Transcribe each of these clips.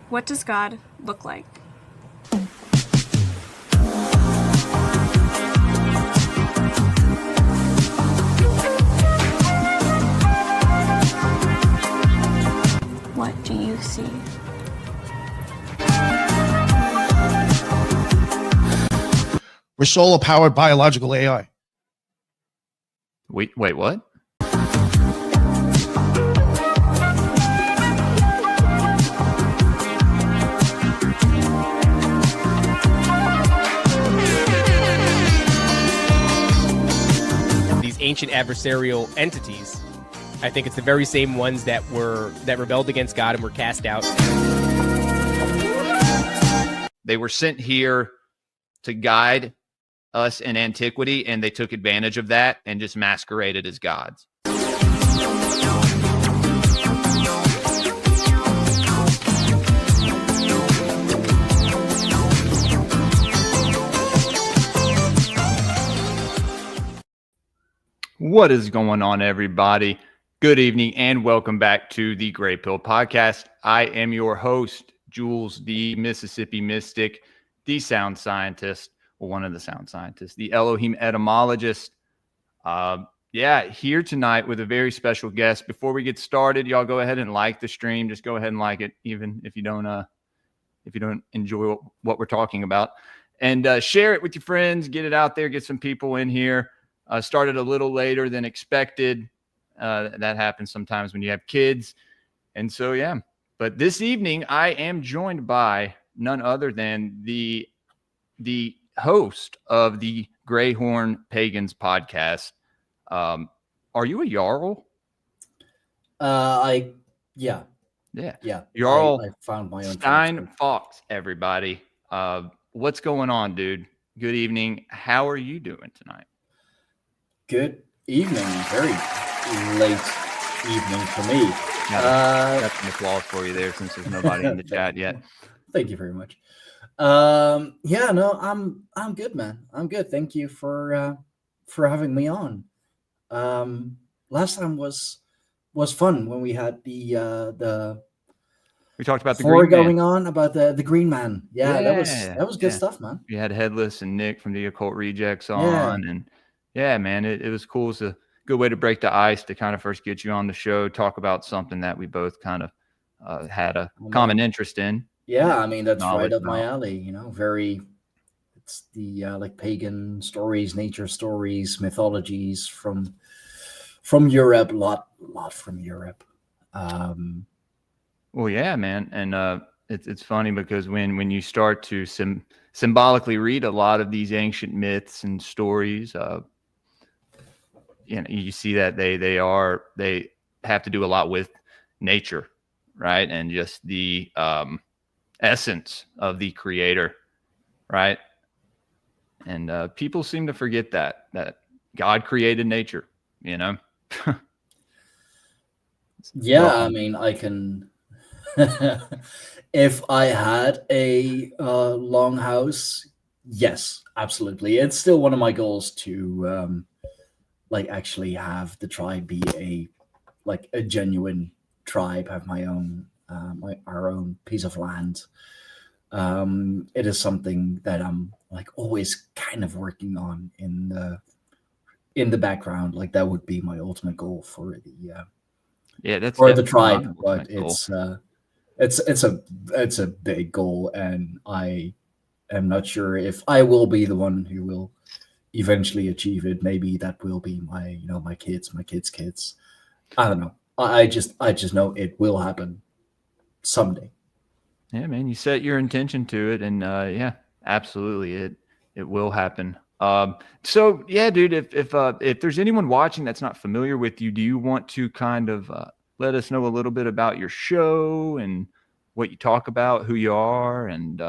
What does God look like? What do you see? We're solar-powered biological AI. Wait, what? These ancient adversarial entities, I think it's the very same ones that rebelled against God and were cast out. They were sent here to guide us in antiquity, and they took advantage of that and just masqueraded as gods. What is going on, everybody? Good evening and welcome back to the Grey Pill Podcast. I am your host, Jules, the Mississippi Mystic, the sound scientist, or one of the sound scientists, the Elohim etymologist. Here tonight with a very special guest. Before we get started, y'all go ahead and like the stream. Just go ahead and like it, even if you don't enjoy what we're talking about, and share it with your friends. Get it out there. Get some people in here. Started a little later than expected. That happens sometimes when you have kids, and so yeah. But this evening, I am joined by none other than the host of the Greyhorn Pagans Podcast. Are you a Jarl? Yeah. Jarl. I found my own Stijn Fawkes, everybody. What's going on, dude? Good evening. How are you doing tonight? Good evening. Very late evening for me. Got some applause for you there since there's nobody in the chat yet. Thank you very much. I'm good, man. I'm good. Thank you for having me on. Last time was fun when we had the we talked about the Green Green going Man. on about the Green Man. That was good stuff, man. We had Headless and Nick from the Occult Rejects on, and yeah, man, it was cool. It's a good way to break the ice to kind of first get you on the show, talk about something that we both kind of had a common interest in. Yeah, I mean, that's right up my alley, it's the like pagan stories, nature stories, mythologies from Europe, lot from Europe. Well, yeah, man. And it's funny because when you start to symbolically read a lot of these ancient myths and stories, you see that they have to do a lot with nature, right? And just the essence of the creator, right? And people seem to forget that God created nature, Yeah, well, I mean, I can if I had a longhouse, yes, absolutely. It's still one of my goals to actually have the tribe be a genuine tribe, have my own our own piece of land. It is something that I'm always kind of working on in the background. Like that would be my ultimate goal for the tribe. But it's a big goal, and I am not sure if I will be the one who will eventually achieve it. Maybe that will be my kids, my kids. I don't know. I just know it will happen someday. Yeah, man, you set your intention to it, and yeah, absolutely, it will happen. So yeah, dude, if there's anyone watching that's not familiar with you, do you want to kind of let us know a little bit about your show and what you talk about, who you are, and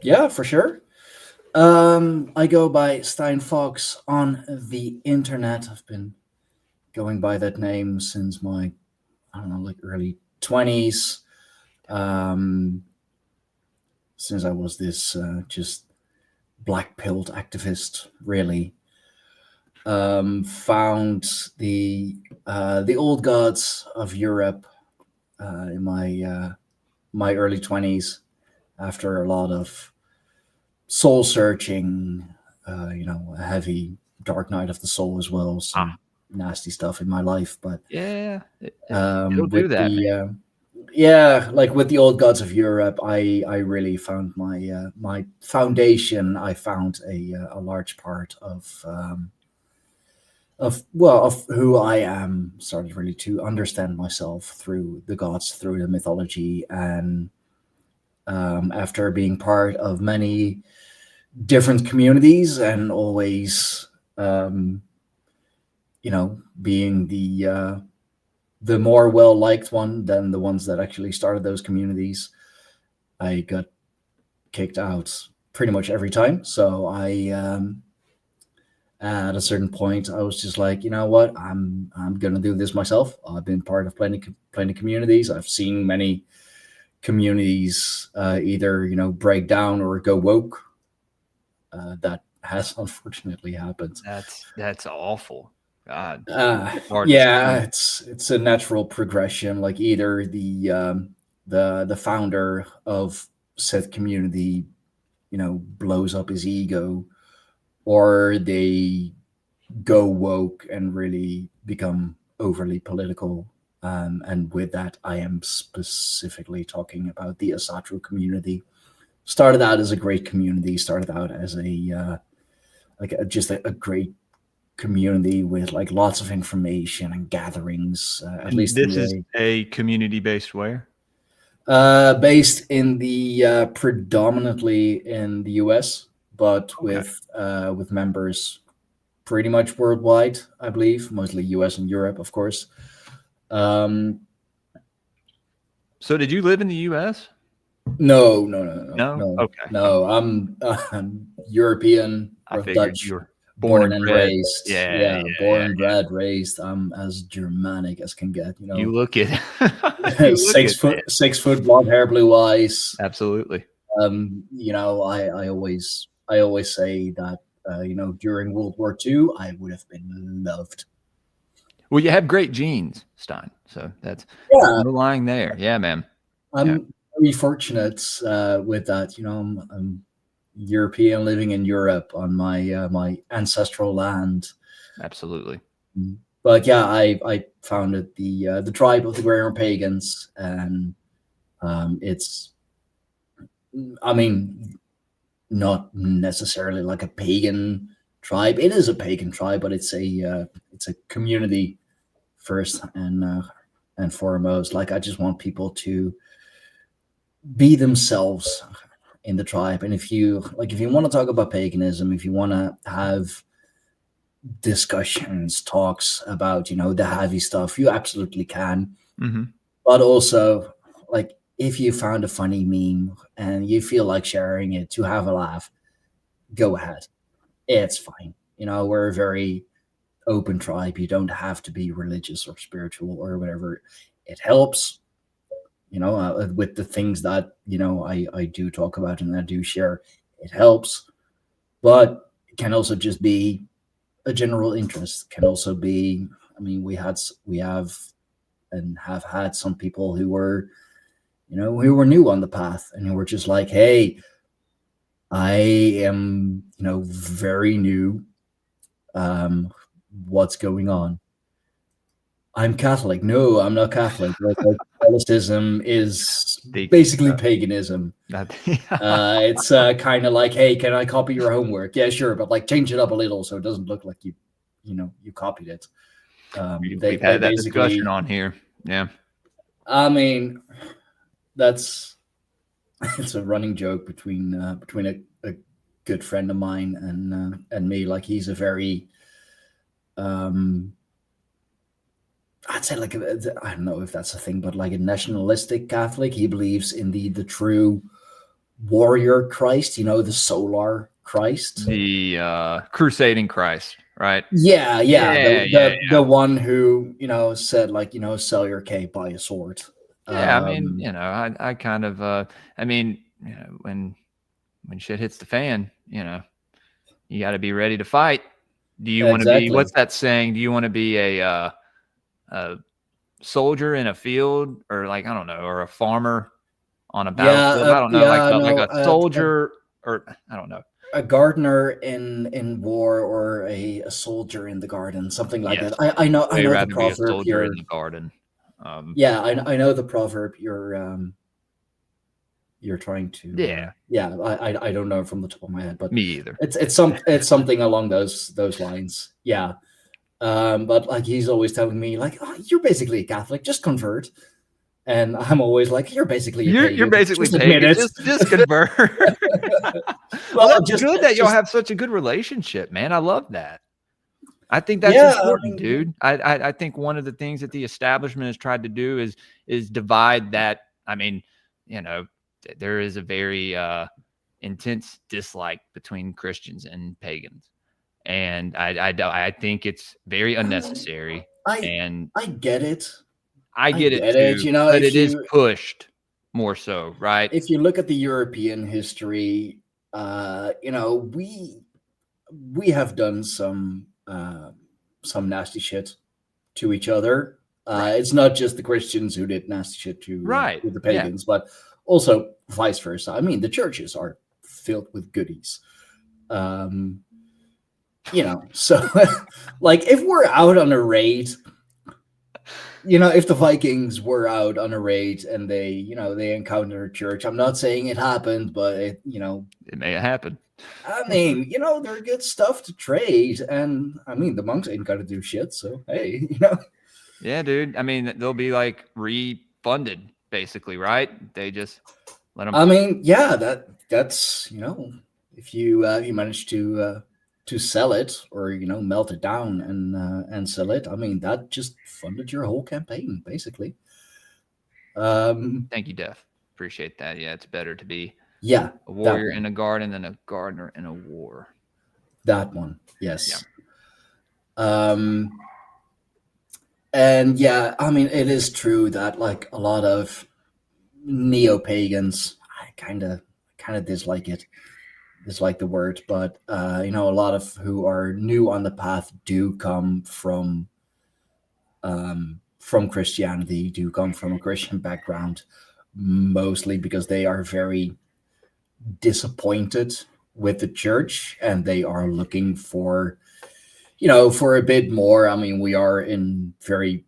yeah, for sure. I go by Stijn Fawkes on the internet. I've been going by that name since my early 20s. Since I was this just black-pilled activist, really. Found the old gods of Europe in my my early 20s after a lot of soul searching, a heavy dark night of the soul as well. Some nasty stuff in my life, but Yeah, it'll do with that. like with the old gods of Europe, I really found my foundation. I found a large part of who I am, started really to understand myself through the gods, through the mythology, and after being part of many different communities and always being the more well-liked one than the ones that actually started those communities, I got kicked out pretty much every time. So at a certain point, I was just like, you know what, I'm gonna do this myself. I've been part of plenty communities. I've seen many communities either break down or go woke. That has unfortunately happened. That's awful. God. It's a natural progression. Like either the founder of said community, blows up his ego, or they go woke and really become overly political. And with that, I am specifically talking about the Asatru community. Started out as a great community. Started out as just a great community with like lots of information and gatherings. At least this is a community-based where? Based in the predominantly in the US, but with members pretty much worldwide, I believe, mostly US and Europe, of course. So did you live in the US? No. Okay. No, I'm European or Dutch. You were born and raised. Born and bred, raised. I'm as Germanic as can get. You look it. 6 foot, blonde hair, blue eyes. Absolutely. I always say that during World War II, I would have been loved. Well, you have great genes, Stijn. So that's underlying there. Yeah, man. I'm very fortunate with that. I'm European living in Europe on my my ancestral land. Absolutely. But yeah, I founded the tribe of the Greyhorn Pagans, and it's, I mean, not necessarily like a pagan tribe. It is a pagan tribe, but it's a community first and foremost. Like, I just want people to be themselves in the tribe. And if you want to talk about paganism, if you want to have discussions, talks about the heavy stuff, you absolutely can. Mm-hmm. But also, like, if you found a funny meme and you feel like sharing it to have a laugh, go ahead. It's fine. We're a very open tribe. You don't have to be religious or spiritual or whatever. It helps, with the things that, I do talk about and I do share. It helps, but it can also just be a general interest. Can also be, we have and have had some people who were, who were new on the path and who were just like, hey, I am, very new. What's going on? I'm Catholic. No, I'm not Catholic. Catholicism is basically paganism. It's kind of like, hey, can I copy your homework? Yeah, sure, but like change it up a little so it doesn't look like you copied it. We've had that discussion on here. Yeah. It's a running joke between a good friend of mine and me. Like, he's a very I'd say like I don't know if that's a thing, but like a nationalistic Catholic. He believes in the true warrior Christ, the solar Christ, the crusading Christ, right? The one who said like sell your cape, buy a sword. I kind of when shit hits the fan, you got to be ready to fight. Do you want to be, what's that saying? Do you want to be a soldier in a field, or like, I don't know, or a farmer on a battlefield. I don't know, like a soldier, or I don't know. A gardener in war, or a soldier in the garden, something like that. I know the proverb. Be a soldier in the garden. I know the proverb you're trying to. I don't know from the top of my head, but me either. It's something along those lines. Yeah. But like he's always telling me like, oh, you're basically a Catholic, just convert. And I'm always like, you're basically pagan. Pagan. Just convert. Well, that's good that y'all have such a good relationship, man. I love that. I think that's important, dude. I think one of the things that the establishment has tried to do is divide that. I mean, there is a very intense dislike between Christians and pagans, and I think it's very unnecessary. I get it. I get it too, but it is pushed more so, right? If you look at the European history, we have done some nasty shit to each other. It's not just the Christians who did nasty shit to the pagans, but also vice versa. I mean, the churches are filled with goodies. So like if we're out on a raid, if the Vikings were out on a raid and they encountered a church, I'm not saying it happened, but it may have happened. I mean, they're good stuff to trade, and I mean, the monks ain't got to do shit, so hey, Yeah, dude. I mean, they'll be like refunded, basically, right? They just let them. I mean, yeah, that's if you manage to sell it or melt it down and sell it, I mean that just funded your whole campaign basically. Thank you, Def. Appreciate that. Yeah, it's better to be a warrior in a garden than a gardener in a war. That one, yes. Yeah. And yeah, I mean it is true that like a lot of neo-pagans, I kind of dislike the word, but a lot of who are new on the path do come from Christianity, do come from a Christian background, mostly because they are very disappointed with the church and they are looking for a bit more. I mean, we are in very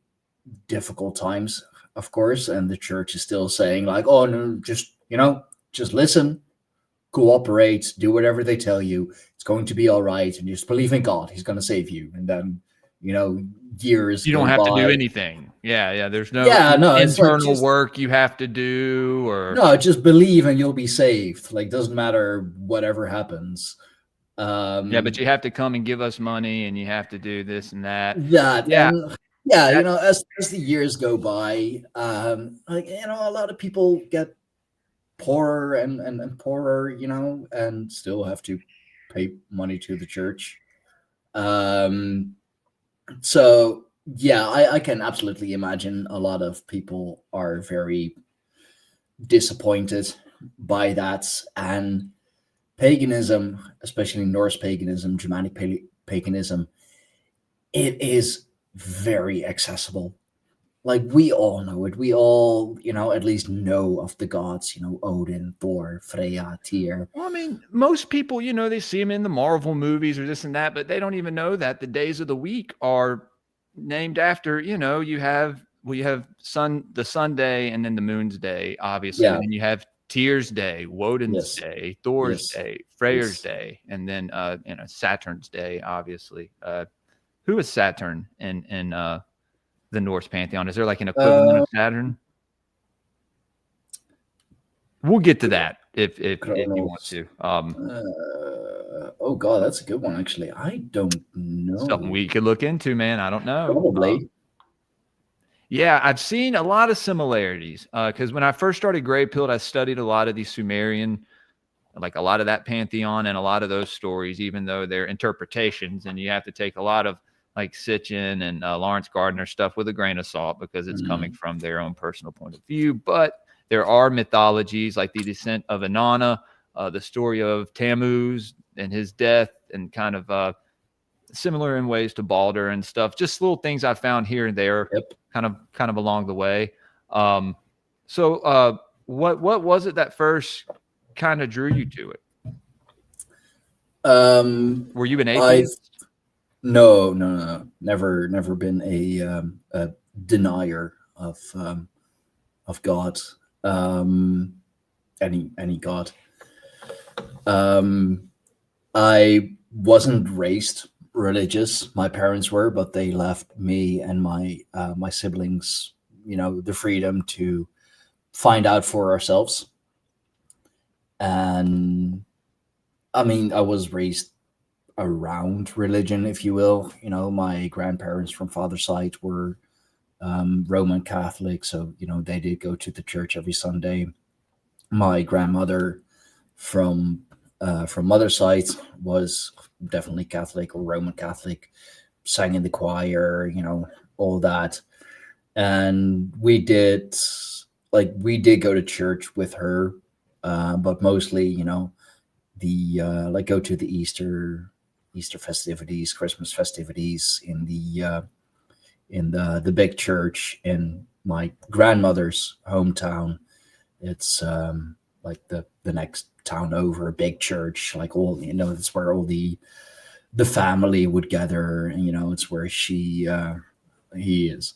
difficult times, of course, and the church is still saying like, oh no, just listen, cooperate, do whatever they tell you. It's going to be all right. And just believe in God. He's going to save you. And then, years. You don't have to do anything. Yeah. There's no internal work you have to do no, just believe and you'll be saved. Like, doesn't matter whatever happens. But you have to come and give us money and you have to do this and that. As the years go by, a lot of people get poorer and poorer, and still have to pay money to the church. So yeah, I can absolutely imagine a lot of people are very disappointed by that. And paganism, especially Norse paganism, Germanic paganism, it is very accessible. Like, we all know it. We all, at least know of the gods, Odin, Thor, Freya, Tyr. Well, I mean, most people, they see them in the Marvel movies or this and that, but they don't even know that the days of the week are named after, you have the Sunday and then the Moon's Day, obviously. Yeah. And then you have Tyr's Day, Woden's Day, Thor's Day, Freyr's Day, and then, Saturn's Day, obviously. Who is Saturn in the Norse pantheon? Is there like an equivalent of Saturn? We'll get to that if you want to. Oh God, that's a good one. Actually, I don't know. Something we could look into, man. I don't know. Probably. Yeah, I've seen a lot of similarities because when I first started Grey Pilled, I studied a lot of the Sumerian, like a lot of that pantheon and a lot of those stories, even though they're interpretations, and you have to take a lot of like Sitchin and Lawrence Gardner stuff with a grain of salt because it's coming from their own personal point of view. But there are mythologies like the descent of Inanna, the story of Tammuz and his death, and kind of similar in ways to Balder and stuff. Just little things I found here and there, kind of along the way. So what was it that first kind of drew you to it? Were you an atheist? No. Never been a denier of God, any God. I wasn't raised religious. My parents were, but they left me and my siblings, the freedom to find out for ourselves. And I mean, I was raised around religion, if you will. My grandparents from father's side were Roman Catholic, so they did go to the church every Sunday. My grandmother from mother's side was definitely Catholic or Roman Catholic, sang in the choir, all that. And we did go to church with her, but mostly, the go to the Easter festivities, Christmas festivities in the big church in my grandmother's hometown. It's like the next town over, a big church, like it's where all the family would gather, and it's where he is,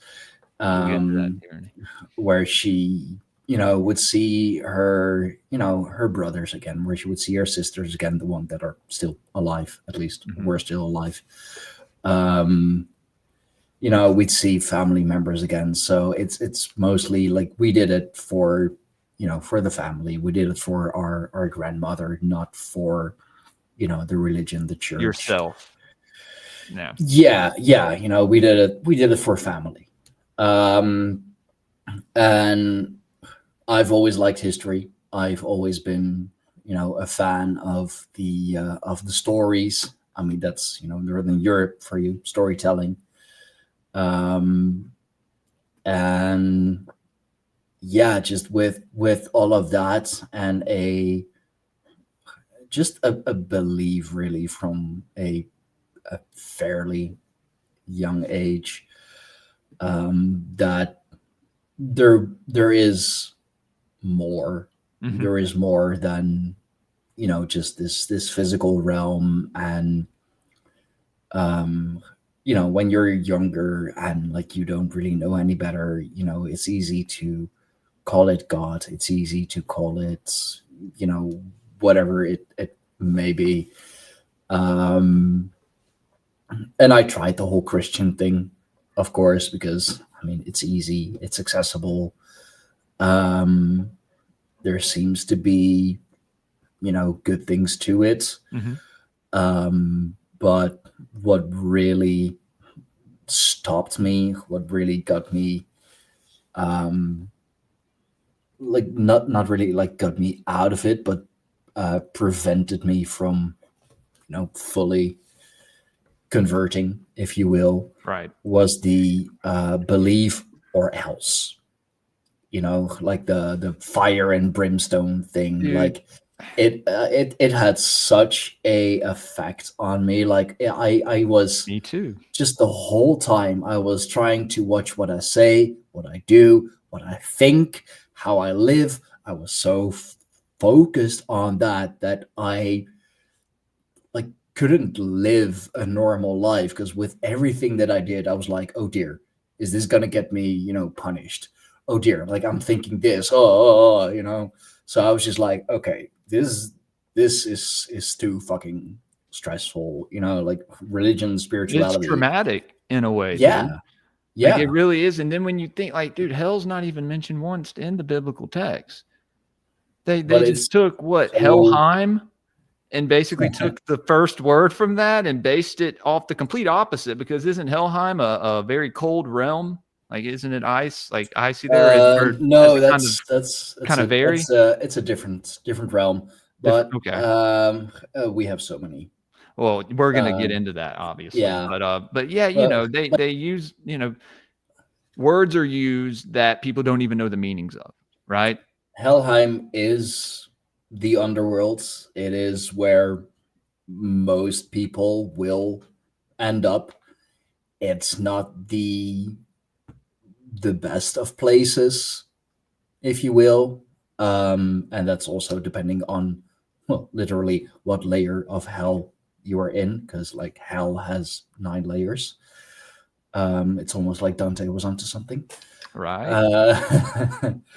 where she would see her her brothers again, where she would see her sisters again, the one that are still alive, at least we're still alive. We'd see family members again, so it's mostly like we did it for for the family. We did it for our grandmother, not for the religion, the church, yourself. Yeah, we did it for family. And I've always liked history. I've always been a fan of the stories. I mean, that's Northern Europe for you, storytelling. And yeah, just with all of that, and a belief really from a fairly young age, that there is more. There is more than just this physical realm. And when you're younger and like you don't really know any better, it's easy to call it God. It's easy to call it whatever it may be. And I tried the whole Christian thing, of course, because I mean, it's easy, it's accessible. There seems to be, good things to it. But what really stopped me, what really got me, like not really like got me out of it, but prevented me from, fully converting, if you will, right, was the belief or else, like the fire and brimstone thing. Dude. Like it had such a effect on me. Like I was, me too, just the whole time I was trying to watch what I say, what I do, what I think, how I live. I was so focused on that I like couldn't live a normal life, because with everything that I did, I was like, oh dear, is this gonna get me punished? Oh dear, like I'm thinking this, so I was just like, okay, this is too fucking stressful, like religion, spirituality. It's dramatic in a way. Yeah. Dude. Yeah, like it really is. And then when you think, like, dude, hell's not even mentioned once in the biblical text. They just took Helheim and basically took the first word from that and based it off the complete opposite, because isn't Helheim a very cold realm? Like, isn't it ice? Like icy there? No, that's kind of vary. It's a different realm. But okay. We have so many. Well, we're gonna get into that, obviously. Yeah. But yeah, they use, words are used that people don't even know the meanings of, right? Helheim is the underworld. It is where most people will end up. It's not the best of places, if you will. And that's also depending on, well, literally what layer of hell you are in, because like hell has 9 layers. It's almost like Dante was onto something. Right.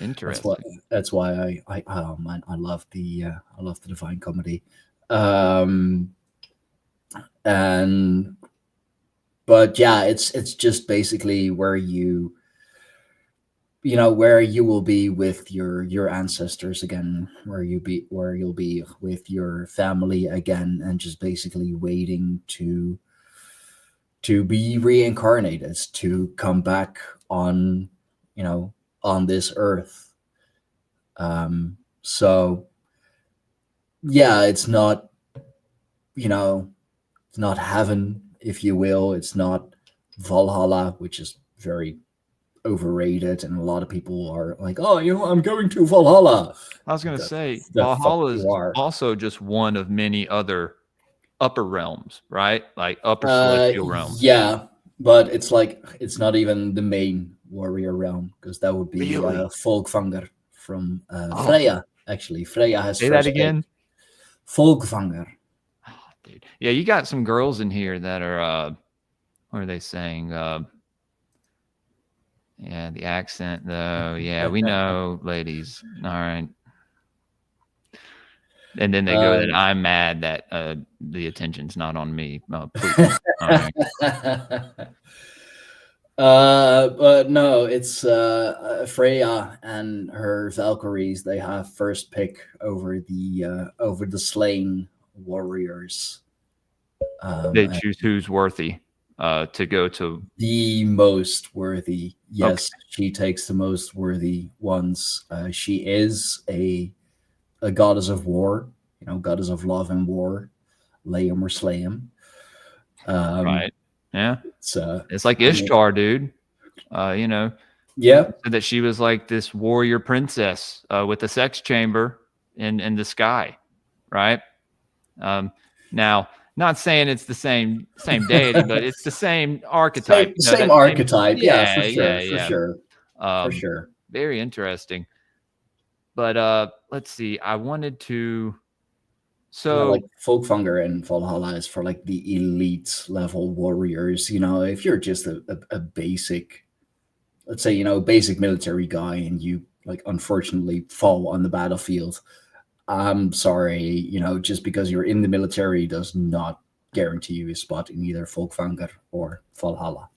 Interesting. That's why I love the Divine Comedy. But yeah, it's just basically where you where you will be with your ancestors again, where you'll be with your family again, and just basically waiting to be reincarnated, to come back on this earth. So yeah, it's not it's not heaven, if you will. It's not Valhalla, which is very overrated, and a lot of people are like, "Oh, I'm going to Valhalla." I was going to say, the Valhalla fuck is you are. also just one of many other upper realms, right? Like upper celestial realms. Yeah, but it's like it's not even the main warrior realm, because that would be Really? Folkvanger from Freya. Actually, Freya has Say that again. Folkvanger. Oh, dude. Yeah, you got some girls in here that are what are they saying? Yeah, the accent though. Yeah, we know, ladies. All right. And then they go that I'm mad that the attention's not on me. Please. All right. But no, it's Freya and her Valkyries. They have first pick over the slain warriors. They choose who's worthy to go to the most worthy. Yes, Okay. She takes the most worthy ones. She is a goddess of war, goddess of love and war. Lay 'em or slay 'em. Right. Yeah. It's like Ishtar, dude. Yeah. So that she was like this warrior princess with a sex chamber in the sky, right? Now, not saying it's the same deity, but it's the same archetype. Same archetype. Yeah, for sure. yeah. For sure. Very interesting. But let's see. I wanted to. So like Folkvanger and Valhalla is for like the elite level warriors. If you're just a basic, let's say, basic military guy, and you like unfortunately fall on the battlefield, I'm sorry, just because you're in the military does not guarantee you a spot in either Folkvanger or Valhalla.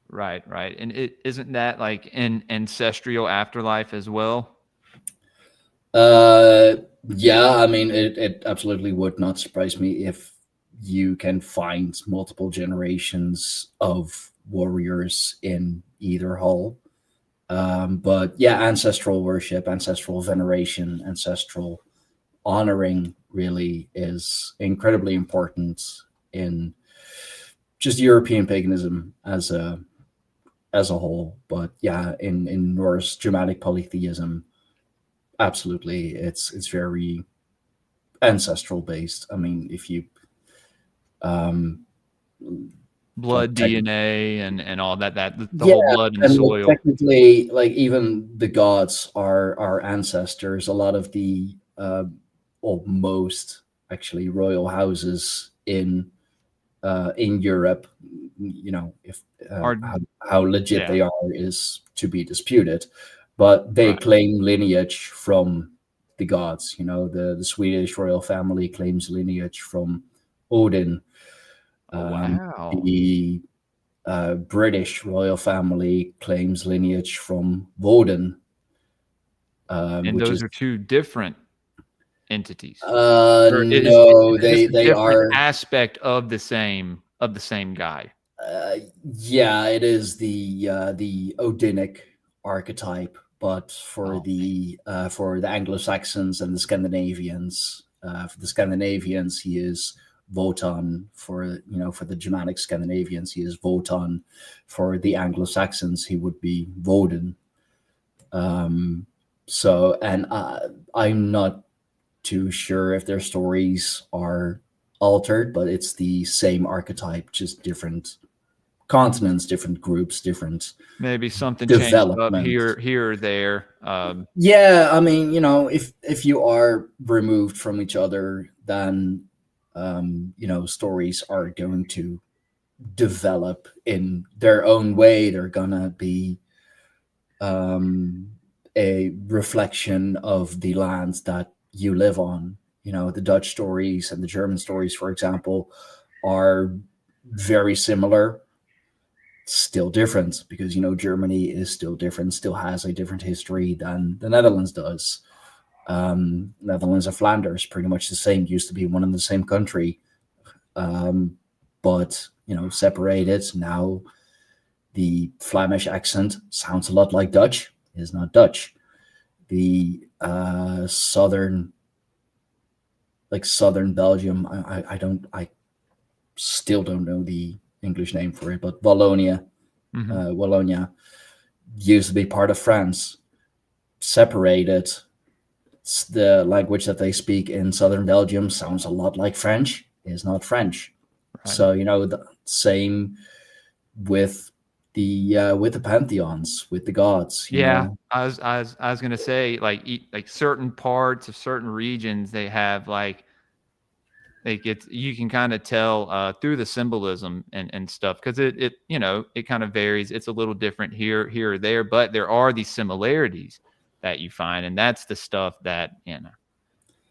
Right. And isn't that like an ancestral afterlife as well? Yeah, I mean, it absolutely would not surprise me if you can find multiple generations of warriors in either hull. But yeah, ancestral worship, ancestral veneration, ancestral honoring really is incredibly important in just European paganism as a whole. But yeah, in Norse Germanic polytheism, absolutely, it's very ancestral based. I mean, if you blood, DNA, and all that the whole blood and soil. Technically, like even the gods are ancestors. A lot of the most actually royal houses in Europe, if how legit they are is to be disputed, but they claim lineage from the gods. The Swedish royal family claims lineage from Odin. The British royal family claims lineage from Woden. And those are two different entities. No, they are aspect of the same guy. Yeah, it is the Odinic archetype, but for the Anglo-Saxons and the Scandinavians, for the Scandinavians, he is Wotan. For the Germanic Scandinavians, he is Wotan. For the Anglo-Saxons, he would be Woden. So, and I'm not too sure if their stories are altered, but it's the same archetype, just different continents, different groups, different maybe something changed up development. here or there. Yeah, I mean, if you are removed from each other, then stories are going to develop in their own way. They're gonna be a reflection of the lands that you live on. The Dutch stories and the German stories, for example, are very similar, still different, because Germany is still different, still has a different history than the Netherlands does. Netherlands and Flanders, pretty much the same, used to be one and the same country, but separated. Now the Flemish accent sounds a lot like Dutch. It is not Dutch. The southern Belgium, I still don't know the English name for it, but Wallonia, Wallonia used to be part of France, separated. The language that they speak in southern Belgium sounds a lot like French. It is not French. Right. So the same with the pantheons, with the gods. You know? I was gonna say, like certain parts of certain regions, they have you can kind of tell through the symbolism and stuff, because it kind of varies. It's a little different here or there, but there are these similarities that you find, and that's the stuff that it's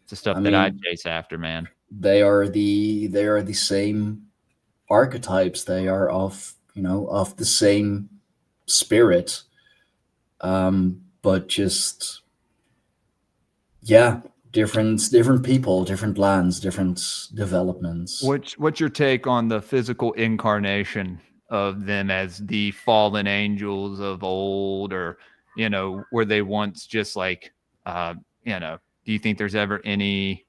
the stuff that I chase after, man. They are the same archetypes. They are of the same spirit, but just different people, different lands, different developments. What's your take on the physical incarnation of them as the fallen angels of old, or were they once just do you think there's ever any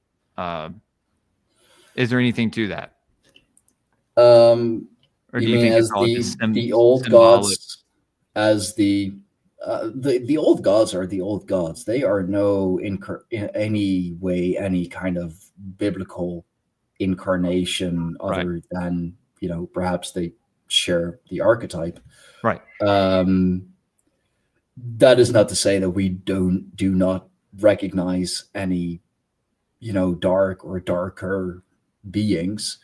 is there anything to that? Or do you mean as the old gods, as the old gods are the old gods. They are in any way any kind of biblical incarnation other than perhaps they share the archetype. Right. That is not to say that we do not recognize any dark or darker beings.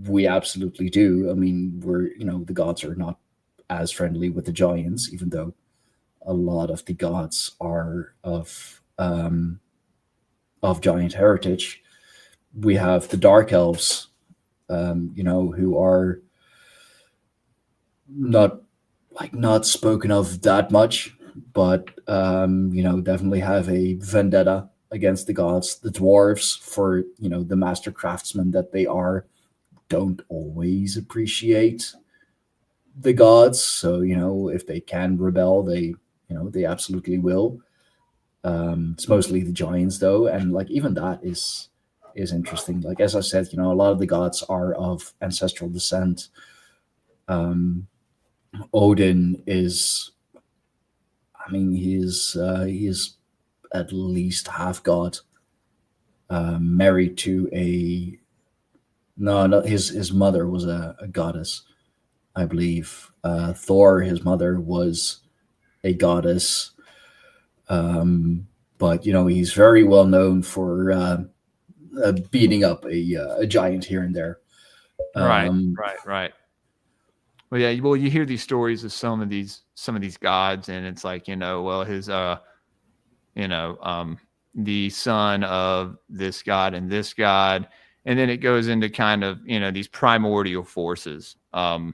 We absolutely do. I mean, the gods are not as friendly with the giants, even though a lot of the gods are of giant heritage. We have the dark elves, who are not spoken of that much, but definitely have a vendetta against the gods. The dwarves, for the master craftsmen that they are, don't always appreciate the gods. So if they can rebel, they absolutely will. It's mostly the giants though, and even that is interesting. Like, as I said, a lot of the gods are of ancestral descent. Odin is, he is at least half god, married to his mother was a goddess, I believe. Thor, his mother, was a goddess, but he's very well known for beating up a giant here and there. Right. Well, yeah. Well, you hear these stories of some of these gods, and it's like, his the son of this god and this god, and then it goes into kind of these primordial forces. And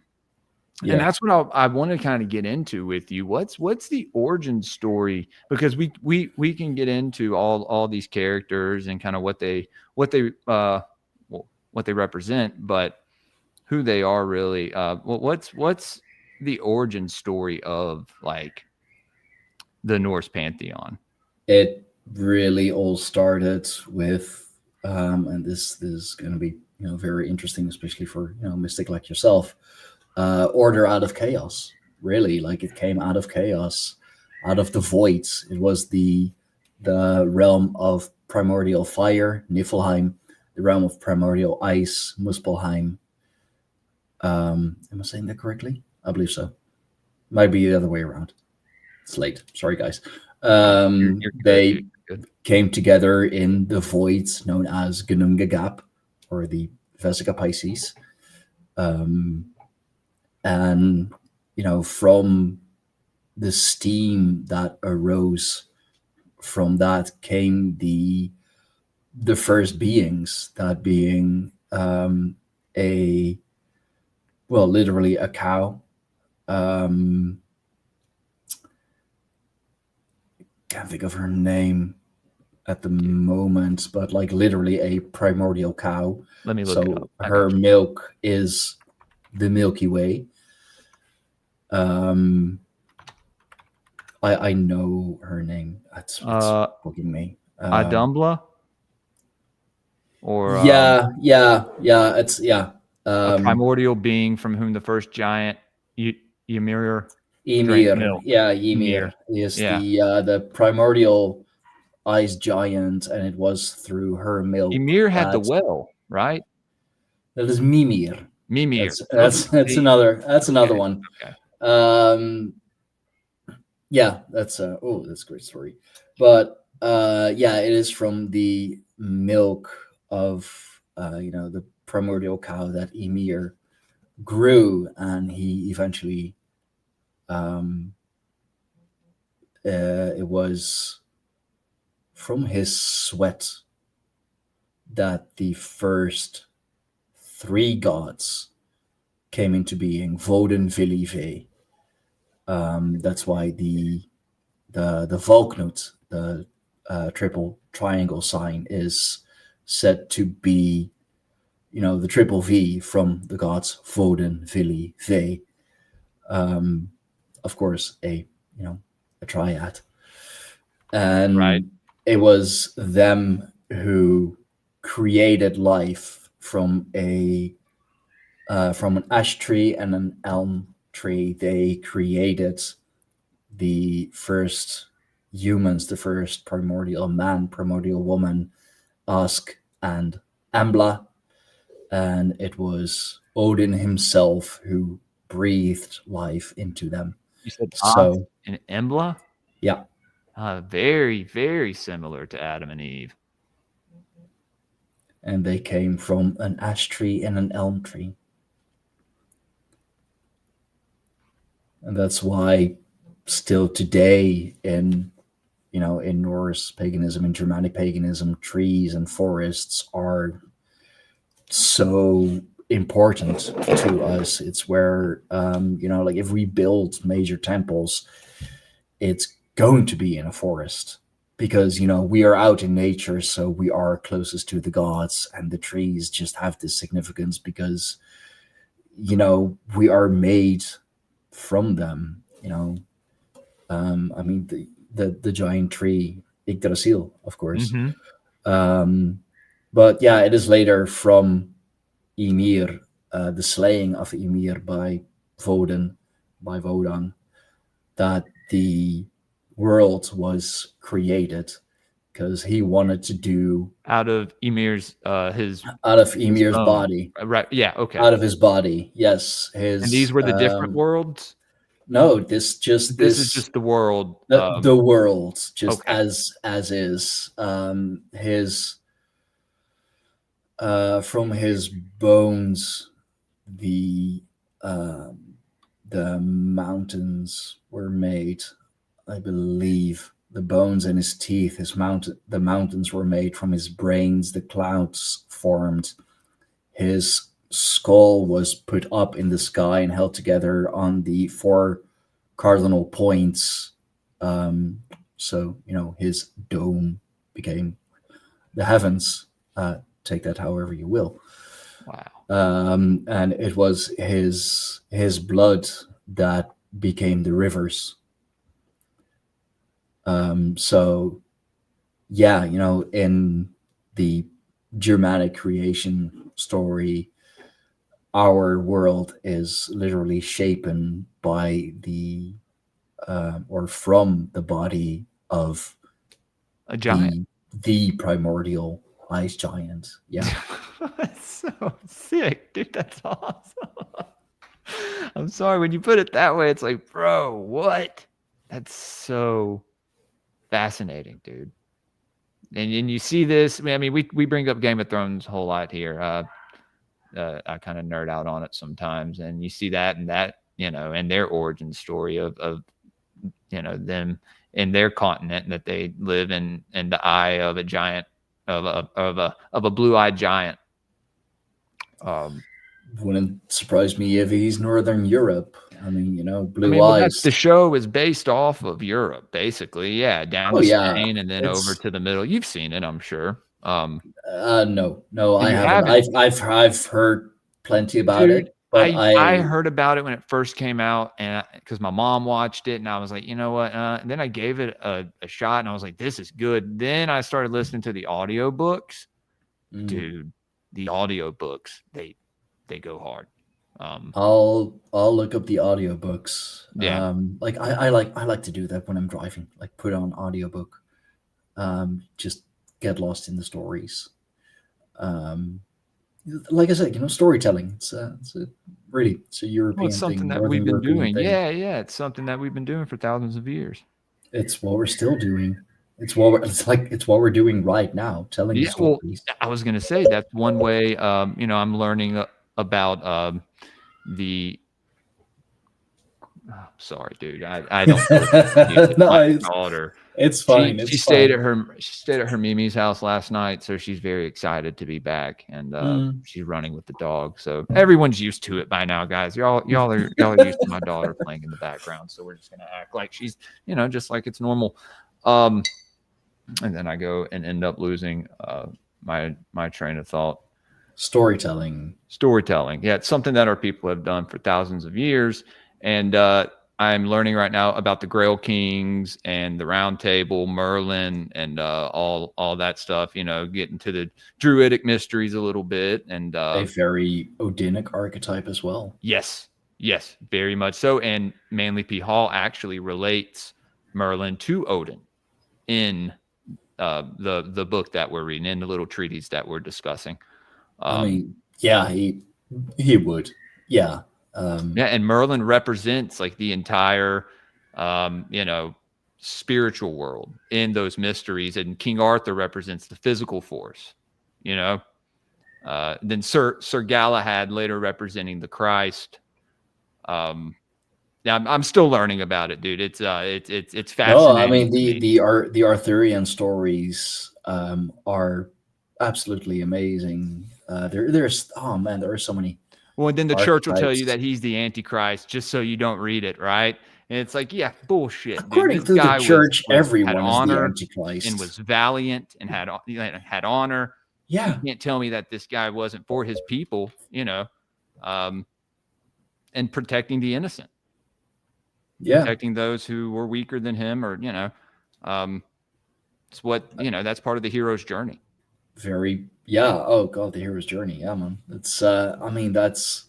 that's what I want to kind of get into with you. What's the origin story? Because we can get into all these characters and kind of what they represent, but who they are really. What's the origin story of the Norse pantheon? It really all started with, and this is going to be very interesting, especially for a mystic like yourself. Order out of chaos, really. It came out of chaos, out of the voids. It was the realm of primordial fire, Niflheim, the realm of primordial ice, Muspelheim. Am I saying that correctly? I believe so. Might be the other way around. It's late. Sorry, guys. You're good, They dude. Good. came together in the void known as Gununga Gap, or the Vesica Pisces. And, from the steam that arose from that came the first beings, that being literally a cow. Can't think of her name at the moment, but like literally a primordial cow. Let me look it up. I Her got you. milk is the Milky Way. I know her name. It's bugging me. Adumbla? Or Yeah. It's a primordial being from whom the first giant Ymir drank Ymir. milk. Yeah, Ymir is the primordial ice giant, and it was through her milk. Ymir had the well, right? That is Mimir. Mimir. That's another one. Okay. That's a great story. But it is from the milk of the primordial cow that Ymir grew, and he eventually it was from his sweat that the first 3 gods came into being: Woden, Vili, Ve. That's why the Valknut, the triple triangle sign, is said to be, the triple V from the gods Woden, Vili, Ve. Of course, a triad, and Right. It was them who created life from an ash tree and an elm tree. They created the first humans, the first primordial man, primordial woman, Ask and Ambla, and it was Odin himself who breathed life into them. You said So- Ask and Embla? Yeah. Very, very similar to Adam and Eve. And they came from an ash tree and an elm tree. And that's why still today in Norse paganism, in Germanic paganism, trees and forests are so important to us. It's where, like if we build major temples, it's going to be in a forest because, we are out in nature. So we are closest to the gods, and the trees just have this significance because, we are made from them, the giant tree, Yggdrasil, of course. Mhm. But yeah, it is later from Ymir, the slaying of Ymir by Woden, that the world was created, because he wanted to do Out of Ymir's his out of Ymir's bone. body, Right. Yeah, okay. out of his body. Yes, And these were the different worlds? No, this This is just the world. the world, just okay. as is. His from his bones, the mountains were made. I believe the bones in his teeth, the mountains were made from his brains. The clouds formed. His skull was put up in the sky and held together on the 4 cardinal points. So, his dome became the heavens. Take that however you will. Wow. And it was his blood that became the rivers. So yeah, in the Germanic creation story, our world is literally shapen by or from the body of A giant. the primordial ice giant. Yeah. That's so sick, dude. That's awesome. I'm sorry when you put it that way. It's like, bro, what? That's so fascinating, dude. And you see this. I mean, we bring up Game of Thrones a whole lot here. I kind of nerd out on it sometimes, and you see that and that, and their origin story of them in their continent that they live in the eye of a giant of a blue-eyed giant. Wouldn't surprise me if he's Northern Europe. I mean, blue eyes. The show is based off of Europe, basically. Yeah, down to Spain and then over to the middle. You've seen it, I'm sure. No, I haven't. I've heard plenty about it. But I heard about it when it first came out, and because my mom watched it, and I was like, you know what? And then I gave it a shot, and I was like, this is good. Then I started listening to the audiobooks. Dude, the audiobooks, they go hard. I'll look up the audiobooks. Yeah. I like to do that when I'm driving, like put on audiobook. Just get lost in the stories. Like I said, storytelling. It's a European it's something thing, that we've been European doing. thing. Yeah. It's something that we've been doing for thousands of years. It's what we're still doing. It's what we're doing right now, telling the stories. Well, I was going to say that's one way. I'm learning about the. Oh, sorry, dude. I don't. My daughter. It's fine. She stayed at her Mimi's house last night, so she's very excited to be back, and she's running with the dog. So everyone's used to it by now, guys. Y'all are used to my daughter playing in the background. So we're just gonna act like she's, just like it's normal. And then I go and end up losing my train of thought. Storytelling. Yeah, it's something that our people have done for thousands of years, and I'm learning right now about the Grail Kings and the Round Table, Merlin, and all that stuff. Getting to the Druidic mysteries a little bit, and a very Odinic archetype as well. Yes, very much so. And Manly P. Hall actually relates Merlin to Odin in the book that we're reading, in the little treatise that we're discussing. He would. Yeah. And Merlin represents like the entire, spiritual world in those mysteries, and King Arthur represents the physical force. Then Sir Galahad later representing the Christ. I'm still learning about it, dude. It's fascinating. No, I mean the Arthurian stories are absolutely amazing. There are so many. Well, and then the church will tell you that he's the Antichrist just so you don't read it, right? And it's like, yeah, bullshit. According to the church, everyone is the Antichrist and was valiant and had honor. Yeah, you can't tell me that this guy wasn't for his people, and protecting the innocent. Yeah, protecting those who were weaker than him, or it's what that's part of the hero's journey. Oh god, the hero's journey. Yeah, man. It's that's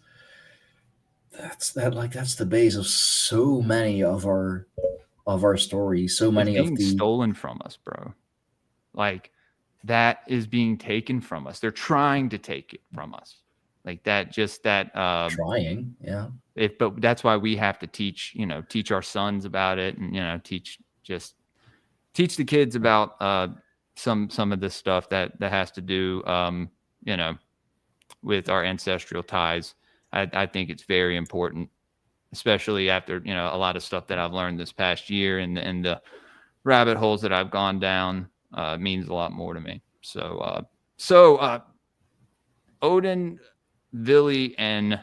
the base of so many of our stories. So many of the stolen from us, bro. Like that is being taken from us. They're trying to take it from us. Like that. Trying, yeah. But that's why we have to teach our sons about it, and teach the kids about some of this stuff that has to do with our ancestral ties. I think it's very important, especially after a lot of stuff that I've learned this past year, and the rabbit holes that I've gone down means a lot more to me. So Odin, Vili, and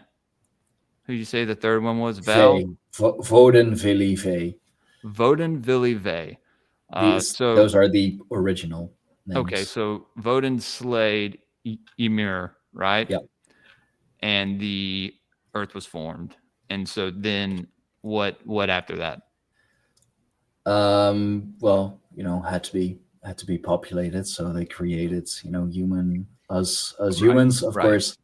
who did you say the third one was? Vel? Woden, Vili, Ve. Woden, Vili, Ve. So those are the original names. Okay, so Woden slayed Ymir, right? Yep. And the earth was formed. And so then what after that? Well, had to be populated, so they created, us humans, of course.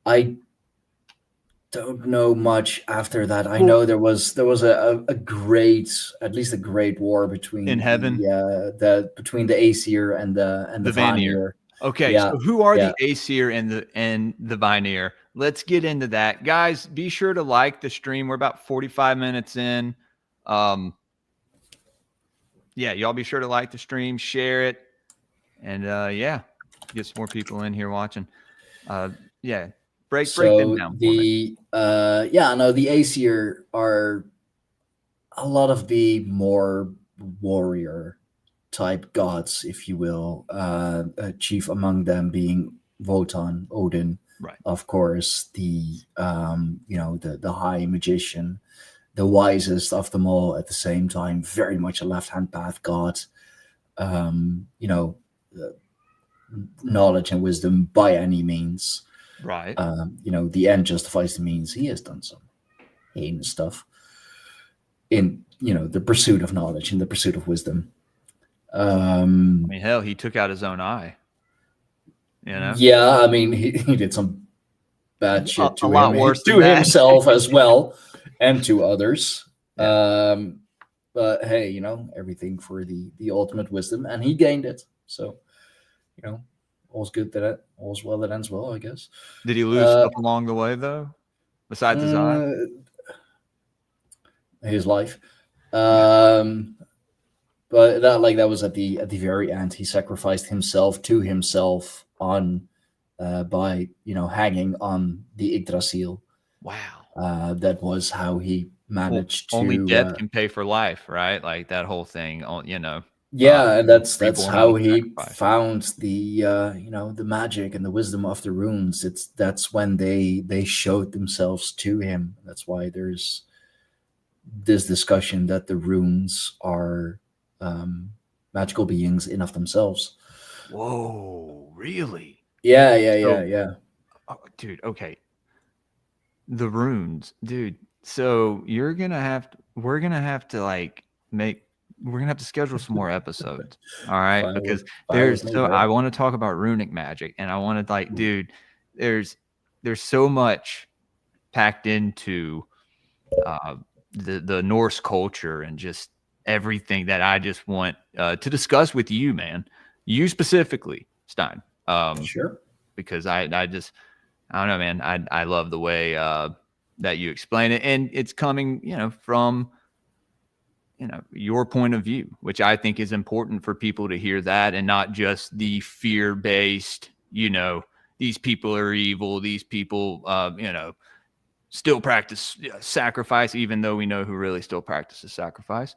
I don't know much after that. I know there was a great war between in heaven, between the Aesir and the Vanir. Okay, yeah, so who are the Aesir and the Vanir? let's get into that. Guys, be sure to like the stream. We're about 45 minutes in. Yeah, y'all be sure to like the stream, share it, and yeah, get some more people in here watching. Yeah, break them down. The the Aesir are a lot of the more warrior type gods, if you will. Chief among them being Wotan, Odin, right? Of course, the the high magician, the wisest of them all at the same time, very much a left-hand path god. Knowledge and wisdom by any means. Right. The end justifies the means. He has done some heinous stuff in, the pursuit of knowledge and the pursuit of wisdom. I mean, hell, he took out his own eye. Yeah, I mean, he did some bad shit to a lot worse to himself as well, and to others. Yeah. But hey, everything for the ultimate wisdom, and he gained it. So, all's good all's well that ends well, I guess. Did he lose stuff along the way though, besides his eye? His life. But that was at the very end. He sacrificed himself to himself on by hanging on the Yggdrasil. Wow. That was how he managed to. Only death can pay for life, right? Like that whole thing. Yeah, and that's how he found the the magic and the wisdom of the runes. That's when they showed themselves to him. That's why there's this discussion that the runes are magical beings in of themselves. Whoa, really? Yeah. Oh, dude, okay. The runes, dude. So we're gonna have to schedule some more episodes. All right. Because I want to talk about runic magic, and I want to dude, there's so much packed into the Norse culture and just everything that I just want to discuss with you, man. You specifically, Stijn. Sure. Because I don't know, man. I love the way that you explain it, and it's coming, from your point of view, which I think is important for people to hear that, and not just the fear-based, these people are evil, these people, still practice sacrifice, even though we know who really still practices sacrifice.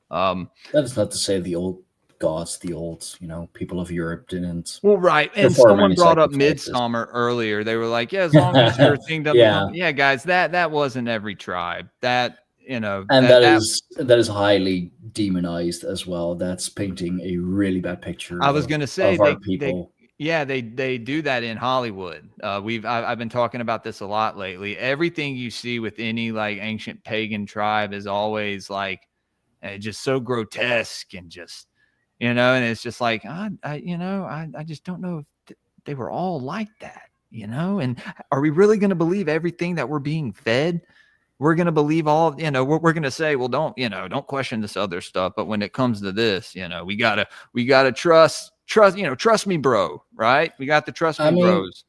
That is not to say the old gods, the old, people of Europe didn't. Well, right. And someone brought up Midsummer earlier. They were like, yeah, as long as your thing doesn't become, yeah, guys, that wasn't every tribe. That, and that is highly demonized as well. That's painting a really bad picture. I was going to say our people. They do that in Hollywood. I've been talking about this a lot lately. Everything you see with any ancient pagan tribe is always just so grotesque and just, and it's just I just don't know if they were all like that, and are we really going to believe everything that we're being fed? We're going to believe all, we're going to say, well, don't question this other stuff. But when it comes to this, we gotta trust, me, bro. Right. We got the trust me bros.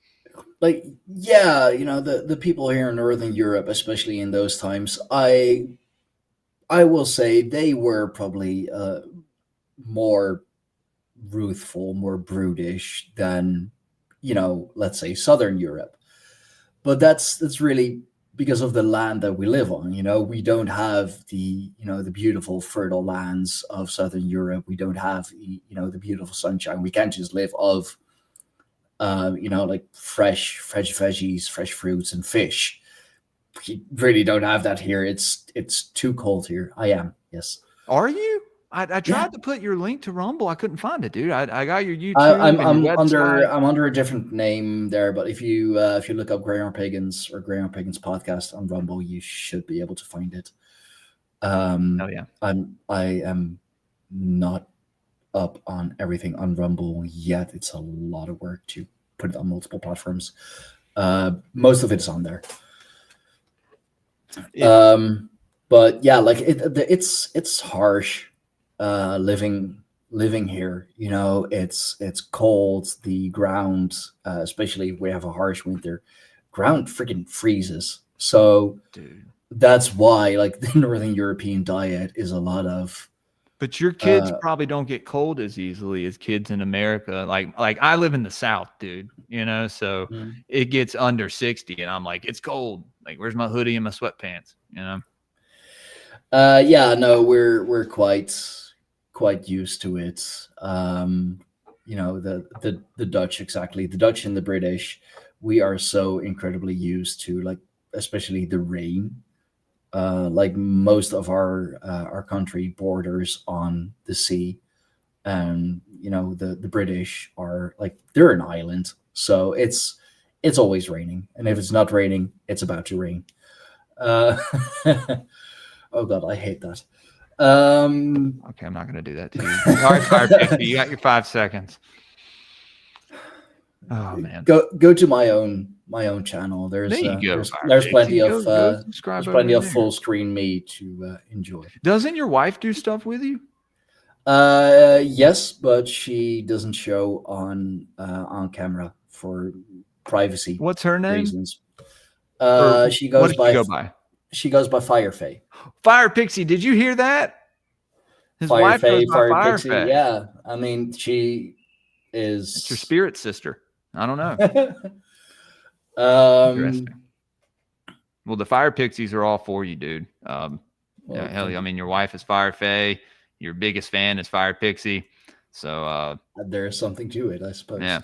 The people here in Northern Europe, especially in those times, I will say they were probably more ruthful, more brutish than, let's say Southern Europe. But that's really because of the land that we live on. We don't have the beautiful fertile lands of Southern Europe. We don't have the beautiful sunshine. We can't just live of fresh veggies, fresh fruits and fish. We really don't have that here. It's too cold here. I am, yes. Are you? I tried to put your link to Rumble. I couldn't find it, dude. I got your YouTube. I'm under a different name there, but if you look up Greyhorn Pagans or Greyhorn Pagans Podcast on Rumble, you should be able to find it. I am not up on everything on Rumble yet. It's a lot of work to put it on multiple platforms. Most of it is on there. But yeah, it's harsh. Living here, it's cold. The ground, especially if we have a harsh winter, ground freaking freezes. So Dude. that's why like the Northern European diet is a lot of. But your kids probably don't get cold as easily as kids in America. Like I live in the South, dude, so it gets under 60 and I'm like, it's cold. Like, where's my hoodie and my sweatpants, Yeah, no, we're quite used to it. The Dutch, exactly. The Dutch and the British, we are so incredibly used to, like, especially the rain. Like most of our country borders on the sea, and the British are like, they're an island, so it's always raining, and if it's not raining, it's about to rain. Oh god, I hate that. Okay, I'm not gonna do that to you. All right, Fire Pixie, you got your 5 seconds. Oh man, go to my own channel. There's plenty of full screen me to enjoy. Doesn't your wife do stuff with you? Yes, but she doesn't show on camera for privacy. What's her name? Reasons. She goes by Fire Fae. Fire Pixie, did you hear that? His wife goes by Fire Pixie. Fae. Yeah, I mean, she is. It's your spirit sister. I don't know. Interesting. Well, the Fire Pixies are all for you, dude. Hell, I mean, your wife is Fire Fae. Your biggest fan is Fire Pixie. So there's something to it, I suppose. Yeah.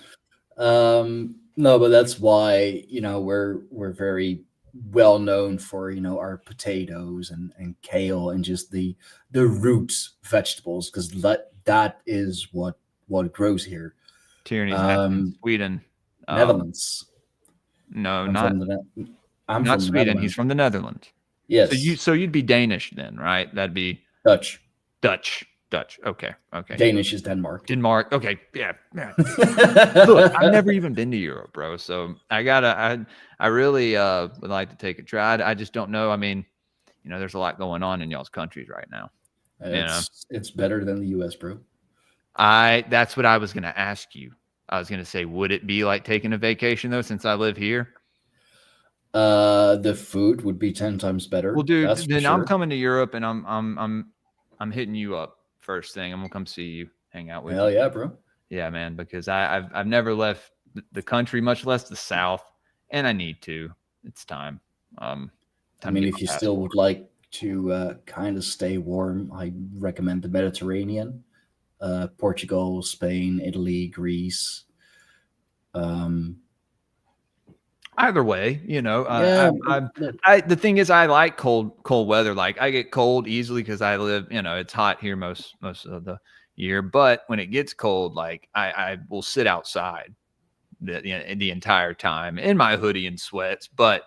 No, but that's why we're very well known for our potatoes and kale and just the root vegetables, because that is what grows here. Tierney's Sweden. Netherlands. No, I'm not from Sweden. He's from the Netherlands. Yes. So you'd be Danish then, right? That'd be Dutch. Okay. Danish is Denmark. Okay. Yeah. Look, I've never even been to Europe, bro. So I really would like to take a try. I just don't know. I mean, there's a lot going on in y'all's countries right now. It's better than the US, bro. That's what I was going to ask you. I was going to say, would it be like taking a vacation though, since I live here? The food would be 10 times better. Well, dude, then sure. I'm coming to Europe and I'm hitting you up first thing. I'm gonna come see you, hang out with you. Hell yeah, bro. Yeah, man, because I've never left the country, much less the South, and I need to. It's time. I mean, if you still would like to kind of stay warm, I recommend the Mediterranean. Portugal, Spain, Italy, Greece. Either way, the thing is, I like cold weather. Like, I get cold easily because I live, it's hot here most of the year. But when it gets cold, like I will sit outside the entire time in my hoodie and sweats. But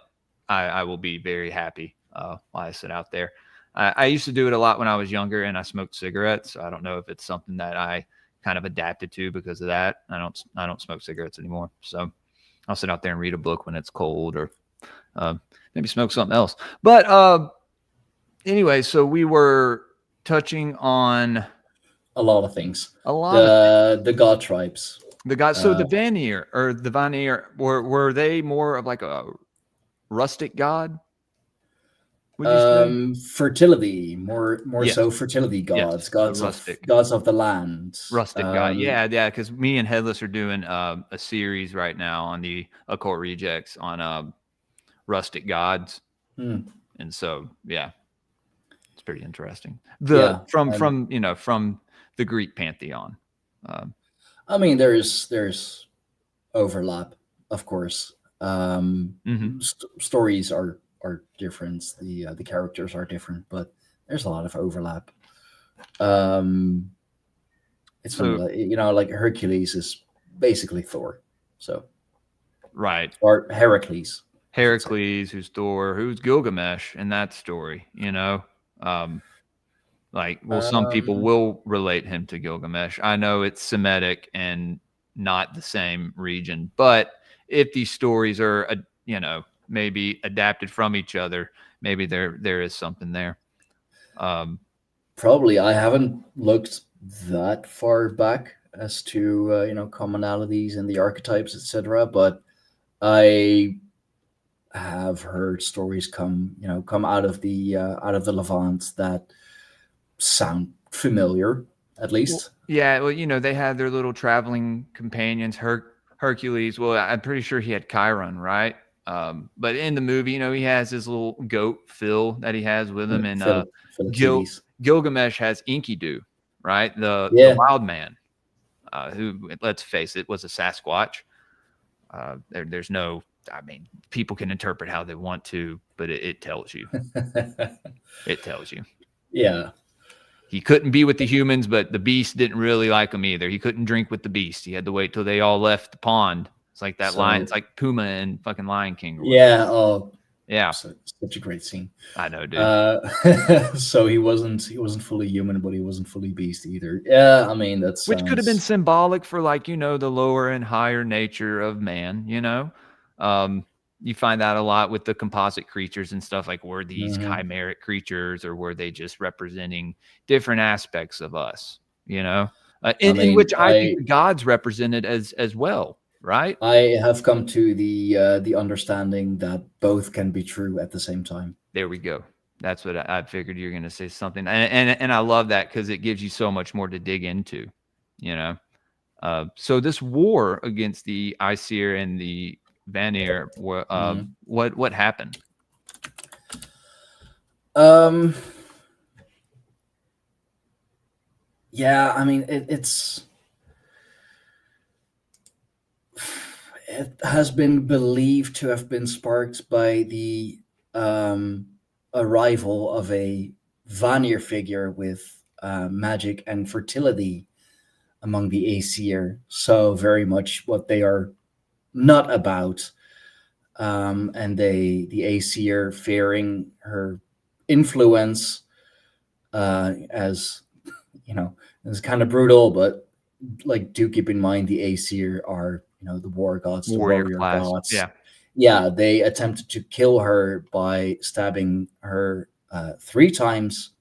I will be very happy while I sit out there. I used to do it a lot when I was younger, and I smoked cigarettes. So I don't know if it's something that I kind of adapted to because of that. I don't smoke cigarettes anymore. So I'll sit out there and read a book when it's cold, or maybe smoke something else. But anyway, so we were touching on a lot of things. The god tribes. The god. So the Vanir were they more of like a rustic god? Fertility, more yes. So fertility gods, yes. gods of the land. Rustic god, yeah. Because me and Headless are doing a series right now on the Occult Rejects on rustic gods, and so it's pretty interesting. From the Greek pantheon. I mean, there's overlap, of course. Stories are different. The characters are different, but there's a lot of overlap. It's funny, like Hercules is basically Thor, so right, or Heracles, who's Thor, who's Gilgamesh in that story. Some people will relate him to Gilgamesh. I know it's Semitic and not the same region, but if these stories are maybe adapted from each other, maybe there is something there. Probably. I haven't looked that far back as to commonalities and the archetypes, etc., but I have heard stories come out of the Levant that sound familiar, at least. Yeah, well, they had their little traveling companions, Hercules. Well, I'm pretty sure he had Chiron, right? But in the movie, he has his little goat Phil that he has with him, and Gilgamesh has Enkidu, right? The wild man, who, let's face it, was a Sasquatch. There's no, people can interpret how they want to, but it tells you. It tells you. Yeah. He couldn't be with the humans, but the beast didn't really like him either. He couldn't drink with the beast. He had to wait till they all left the pond. It's like that lion. It's like Puma and fucking Lion King. Yeah. Oh, yeah. Such a great scene. I know, dude. So he wasn't fully human, but he wasn't fully beast either. Yeah. I mean, which could have been symbolic for, like, the lower and higher nature of man, You find that a lot with the composite creatures and stuff, like, were these chimeric creatures, or were they just representing different aspects of us, in which I think the gods represented as well, right? I have come to the understanding that both can be true at the same time. There we go. That's what I figured you were going to say something. And I love that, because it gives you so much more to dig into, So this war against the Aesir and the Vanir, what happened? Yeah, I mean, it has been believed to have been sparked by the arrival of a Vanir figure with magic and fertility among the Aesir. So very much what they are not about, and the Aesir fearing her influence, as it's kind of brutal, but like, do keep in mind the Aesir are the war gods, the warrior gods. Yeah, they attempted to kill her by stabbing her 3 times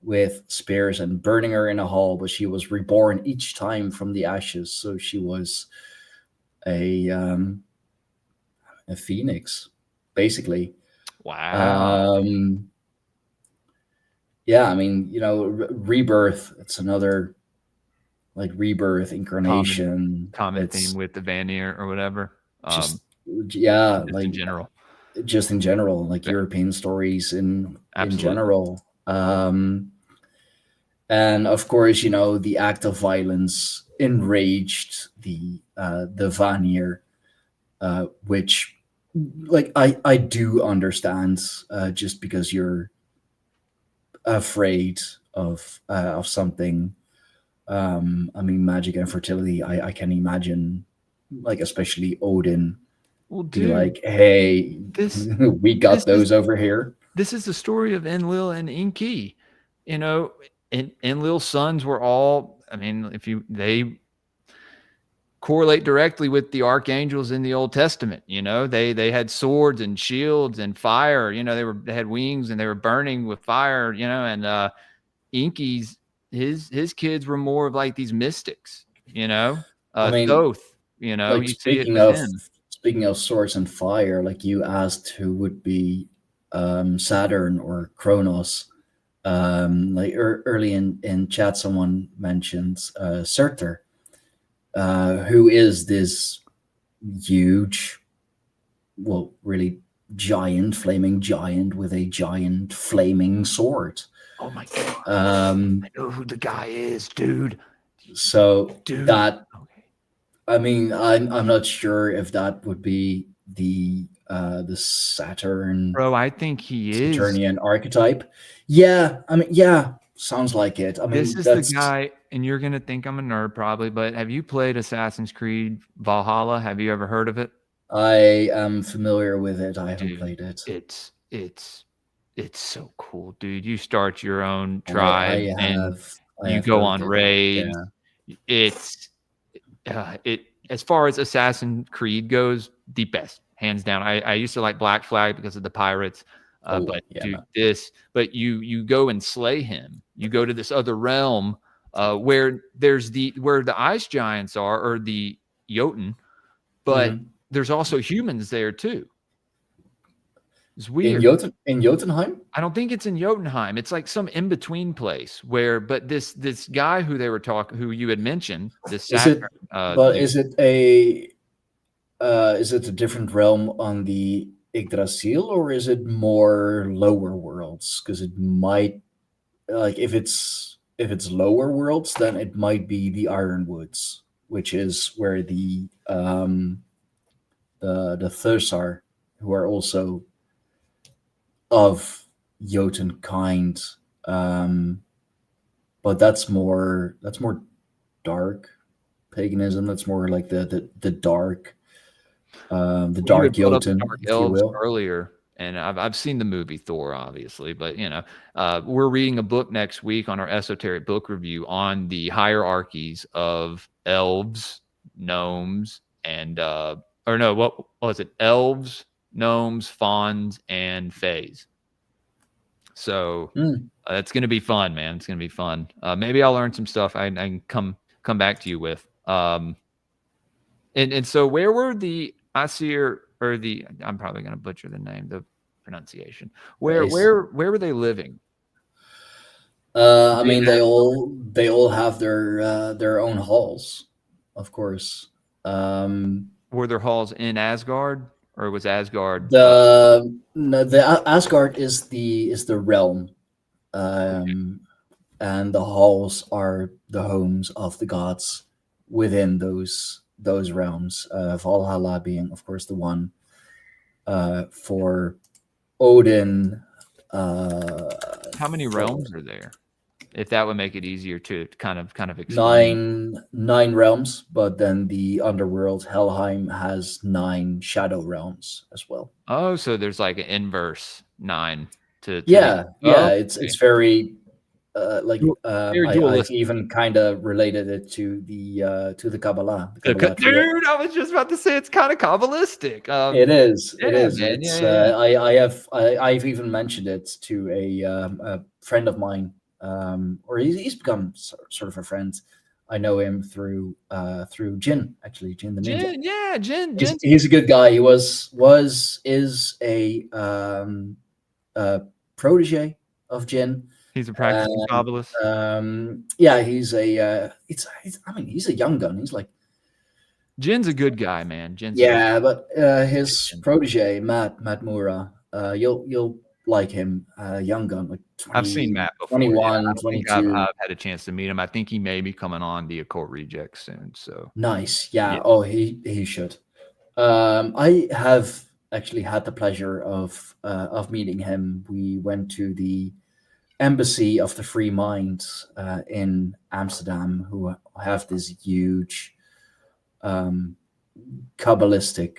with spears and burning her in a hall, but she was reborn each time from the ashes, so she was a phoenix, basically. Wow. Yeah, I mean, rebirth. It's another, like, rebirth, incarnation. Common theme with the Vanir or whatever. Just like in general. Just in general, like European stories in general. And of course, the act of violence enraged the Vanir, which, like, I do understand, just because you're afraid of something. I mean, magic and fertility, I can imagine, like, especially Odin, be like, hey, we got those over here. This is the story of Enlil and Enki. Enlil's sons were all, I mean, they correlate directly with the archangels in the Old Testament. They had swords and shields and fire. They had wings and they were burning with fire. And Enki's his kids were more of like these mystics. I mean, Thoth. Like, you see it with him. Speaking of swords and fire, like, you asked who would be Saturn or Kronos. Like, early in chat, someone mentioned Surtur, who is this huge, well, really giant, flaming giant with a giant flaming sword. Oh my god! I know who the guy is, dude. So that, I mean, I'm not sure if that would be the Saturn. Bro, I think he is Saturnian archetype. Yeah, I mean, yeah, sounds like it. I mean, this is the guy, and you're gonna think I'm a nerd probably, but have you played Assassin's Creed Valhalla? Have you ever heard of it? I am familiar with it. I haven't played it. It's so cool, dude. You start your own tribe and you go on raids. Yeah. It as far as Assassin's Creed goes, the best, hands down. I used to like Black Flag because of the pirates. But you go and slay him. You go to this other realm where the ice giants are, or the Jotun, but there's also humans there too. It's In weird. In Jotunheim? I don't think it's in Jotunheim. It's like some in between place where, but this guy who they were talking, who you had mentioned, this Saturn. Is it a different realm on the Yggdrasil, or is it more lower worlds? Because it might, like, if it's lower worlds, then it might be the Ironwoods, which is where the Thursar, who are also of Jotun kind, but that's more dark paganism. That's more like the dark, the dark Jotun, Dark if you elves will. earlier, and I've seen the movie Thor, obviously, but we're reading a book next week on our esoteric book review on the hierarchies of elves, gnomes, and what was it? Elves, gnomes, fauns, and fays. So it's going to be fun, man. It's going to be fun. Maybe I'll learn some stuff I can come back to you with. And so where were the Aesir, or I'm probably going to butcher the pronunciation. Where were they living? I mean, they all have their own halls, of course. Were there halls in Asgard, or was Asgard? The Asgard is the realm, and the halls are the homes of the gods within those realms. Valhalla being, of course, the one for Odin. How many realms are there? If that would make it easier to kind of explain. Nine realms, but then the underworld Helheim has 9 shadow realms as well. Oh, so there's like an inverse 9 to It's very very I've even kind of related it to the Kabbalah. Dude, I was just about to say it's kind of Kabbalistic. It is. Yeah, it is. Man, It's I've even mentioned it to a friend of mine, or he's become sort of a friend. I know him through Jin, actually, Jin the Ninja. Jin. He's a good guy. He is a protege of Jin. He's a practicing Kabbalist. He's he's a young gun. He's like, Jin's a good guy, man. But his protege, Matt Mura, you'll like him, young gun, like 20, I've seen Matt before. 21, 22. I've had a chance to meet him. I think he may be coming on the Occult Rejects soon. So nice. Yeah. Oh, he should. I have actually had the pleasure of meeting him. We went to the Embassy of the Free Mind in Amsterdam, who have this huge Kabbalistic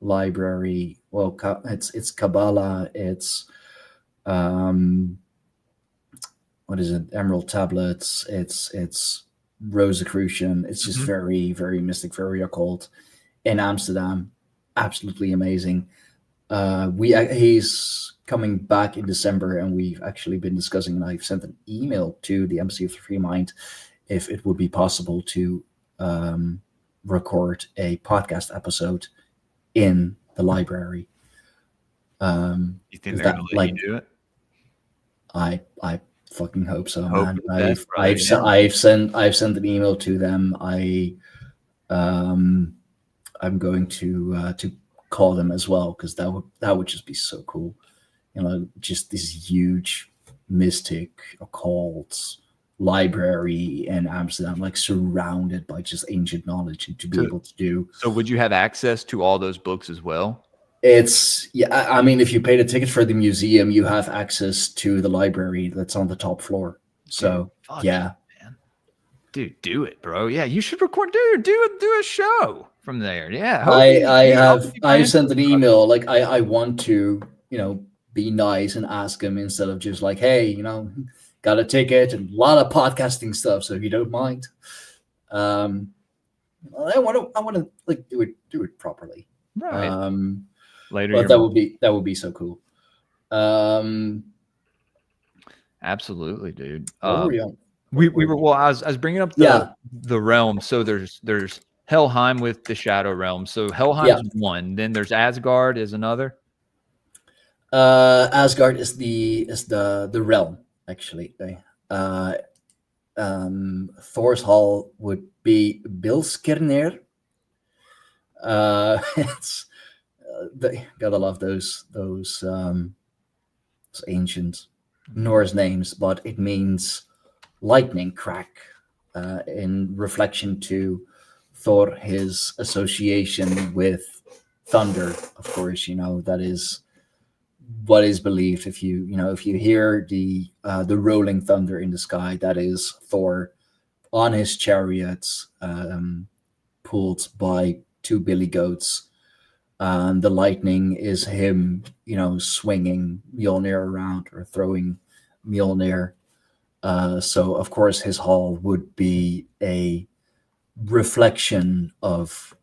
library. Well, it's Kabbalah. It's what is it? Emerald tablets. It's Rosicrucian. It's just very, very mystic, very occult in Amsterdam. Absolutely amazing. He's coming back in December, and we've actually been discussing, and I've sent an email to the Embassy of the Free Mind if it would be possible to record a podcast episode in the library. You think they're going to let you do it? I fucking hope so, man. I've sent an email to them. I'm going to call them as well, because that would just be so cool. Just this huge mystic occult library in Amsterdam, like surrounded by just ancient knowledge, and to be able to do. So would you have access to all those books as well? I mean, if you paid a ticket for the museum, you have access to the library that's on the top floor. So yeah, man. Dude, do it, bro. Yeah, you should record. Dude, do a show from there. Yeah, I've sent an email. Like I want to, be nice and ask him, instead of just like, hey, got a ticket and a lot of podcasting stuff, so if you don't mind. I want to like do it properly. Right. Later, but that would be so cool. Absolutely, dude. We were. Well, I was bringing up the realm. So there's Helheim with the Shadow Realm. So Helheim's one. Then there's Asgard is another. Asgard is the realm, actually. Thor's hall would be Bilskirnir. It's gotta love those ancient Norse names, but it means lightning crack, in reflection to Thor, his association with thunder. Of course, that is what is believed. If you hear the rolling thunder in the sky, that is Thor on his chariots, pulled by two billy goats. The lightning is him, swinging Mjolnir around or throwing Mjolnir. So of course his hall would be a reflection of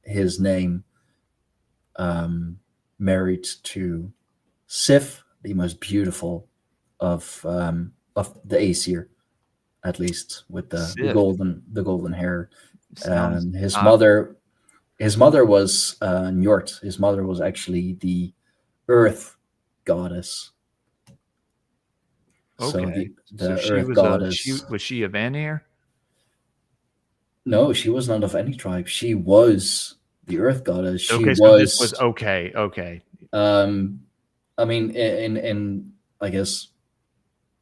his name, married to Sif, the most beautiful of the Aesir, at least, with the golden hair. His mother was Njord. His mother was actually the Earth goddess. Okay. So she Earth was goddess. was she a Vanir? No, she was not of any tribe. She was the Earth goddess. She Okay, was. so this was okay. Okay. I mean, in I guess,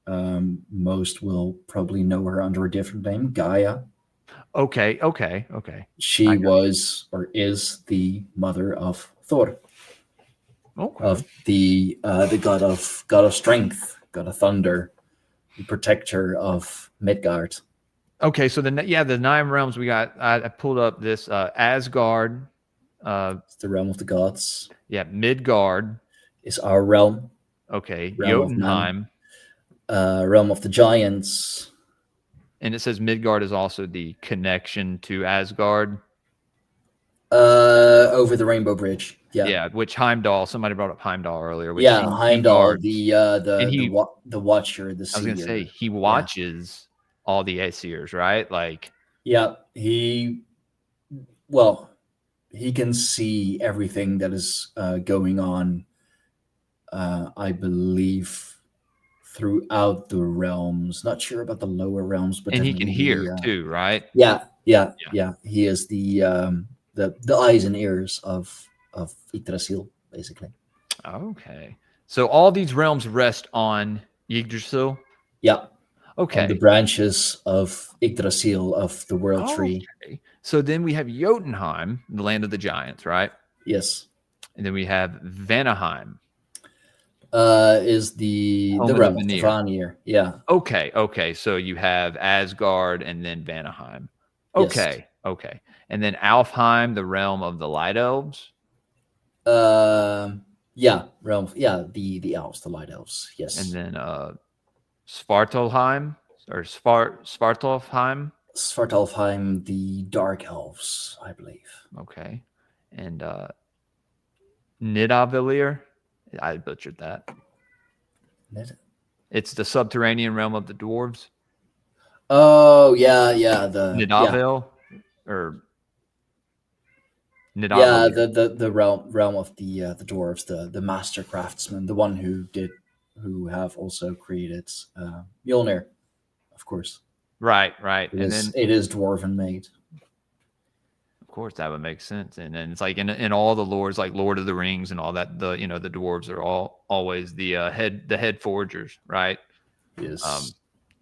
most will probably know her under a different name, Gaia. Okay. She was or is the mother of Thor, Okay. of the god of strength, god of thunder, the protector of Midgard. Okay, so the 9 realms we got. I pulled up this Asgard. It's the realm of the gods. Yeah, Midgard. Is our realm. Okay, Realm of Jotunheim. Realm of the giants. And it says Midgard is also the connection to Asgard. Over the Rainbow Bridge. Yeah. Yeah, which Heimdall. Somebody brought up Heimdall earlier. Which Yeah, he Heimdall, guards. the Watcher, the Seer. I was gonna say he watches all the Aesirs, right? Like, yeah, he can see everything that is going on. I believe throughout the realms. Not sure about the lower realms, but and he can hear too, right? Yeah. He is the eyes and ears of Yggdrasil, basically. Okay, so all these realms rest on Yggdrasil. Yeah. Okay. On the branches of Yggdrasil, of the world tree. Okay. So then we have Jotunheim, the land of the giants, right? Yes. And then we have Vanaheim. Is the realm of the Vanir. Yeah. Okay. So you have Asgard and then Vanaheim. Okay. And then Alfheim, the realm of the light elves. Realm. Yeah, the elves, the light elves. Yes. And then Svartalfheim or Svartalfheim. Svartalfheim, the dark elves, I believe. Okay. And Nidavellir. I butchered that. It's the subterranean realm of the dwarves. Oh yeah. The Nidavel or Nidavellir. Yeah, the realm of the dwarves, the master craftsmen, the one who have also created Mjolnir, of course. Right. It is dwarven made. Of course, that would make sense. And then it's like in all the lores, like Lord of the Rings and all that, the dwarves are always the head forgers, right? Yes.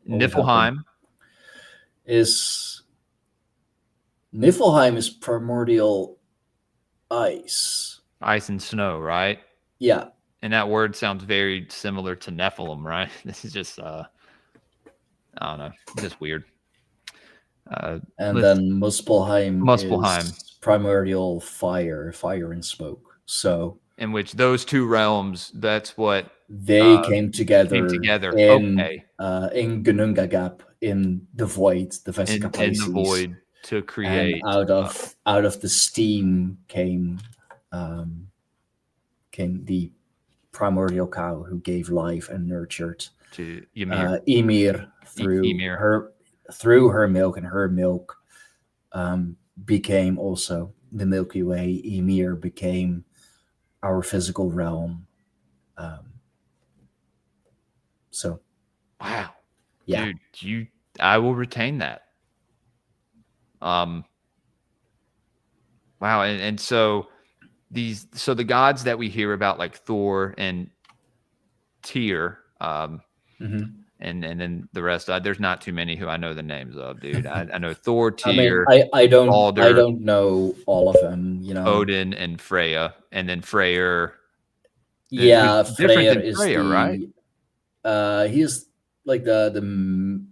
Niflheim is primordial ice and snow, right? Yeah. And that word sounds very similar to Nephilim, right? This is just I don't know, just weird. And then Muspelheim is primordial fire and smoke. So in which those two realms, that's what they came together. In Gununga Gap, in the void, the Vesica Pisces, in the void to create. And out of the steam came the primordial cow who gave life and nurtured to Ymir through her milk, and her milk became also the Milky Way. Ymir became our physical realm, So, Wow. yeah. Dude, I will retain that. Wow. And so the gods that we hear about, like Thor and Tyr, Mhm. and then the rest, there's not too many who I know the names of, dude. I know Thor, I mean, Tyr, I Balder, don't know all of them. Odin, and Freya, and then Freyr. Yeah, Who's different Freyr than is Freya, right? He's like the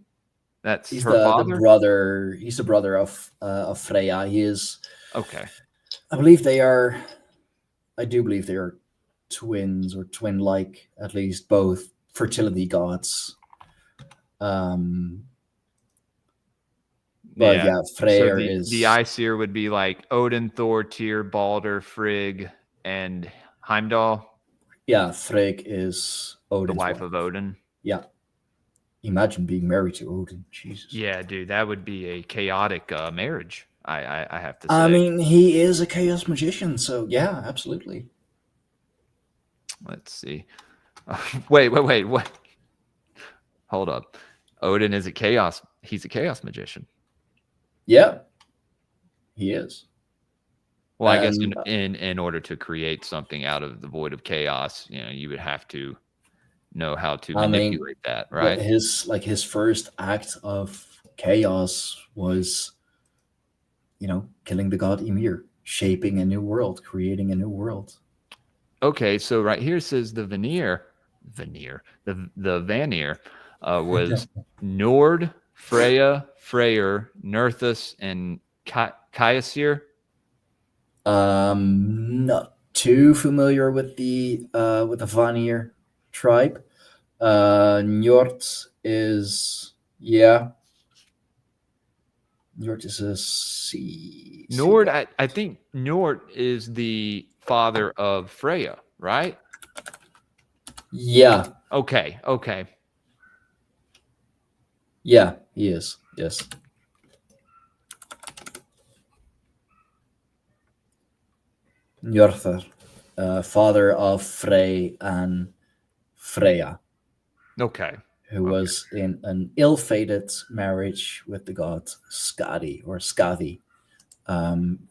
That's he's her the father. brother. He's the brother of Freya. He is. Okay. I believe they are. I do believe they are twins or twin-like, at least both fertility gods. But yeah, Freyr so is the Aesir would be like Odin, Thor, Tyr, Balder, Frigg, and Heimdall, yeah. Frigg is Odin's the wife of Odin. Yeah. Imagine being married to Odin. Jesus. Yeah, dude, that would be a chaotic marriage. I have to say. I mean, he is a chaos magician, so yeah, absolutely. Let's see. Wait. What? Hold up. Odin is he's a chaos magician. Yeah, he is. Well, I guess in order to create something out of the void of chaos, you would have to know how to manipulate that, right? His first act of chaos was, killing the god Ymir, shaping a new world, creating a new world. Okay, so right here it says the Vanir, the Vanir was Nord, Freya, Freyr, Nerthus, and Aesir. Not too familiar with the Vanir tribe. Njord is Njord is a sea. Nord, I think Nord is the father of Freya, right? Yeah. Okay. Yeah, he is. Yes. Njordur, father of Frey and Freya. Okay. Who was in an ill-fated marriage with the god Skadi,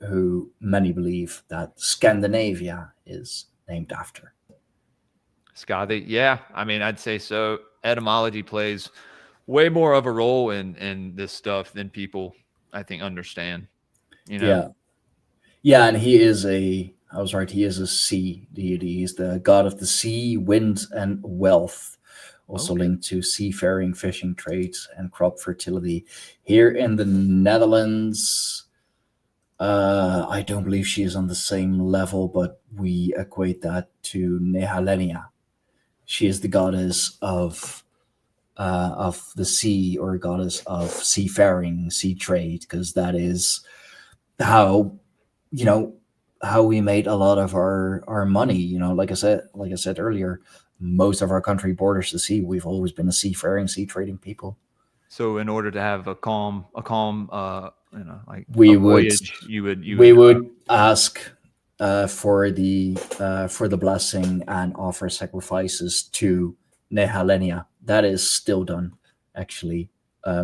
who many believe that Scandinavia is named after. Skadi, yeah. I mean, I'd say so. Etymology plays way more of a role in this stuff than people, I think, understand. Yeah, and he is he is a sea deity. He's the god of the sea, wind, and wealth. Also linked to seafaring, fishing, trades, and crop fertility. Here in the Netherlands, I don't believe she is on the same level, but we equate that to Nehalenia. She is the goddess of the sea, or goddess of seafaring, sea trade, because that is how we made a lot of our money. Like I said earlier, most of our country borders the sea. We've always been a seafaring, sea trading people. So in order to have a calm we would ask for the blessing and offer sacrifices to Nehalenia. That is still done, actually.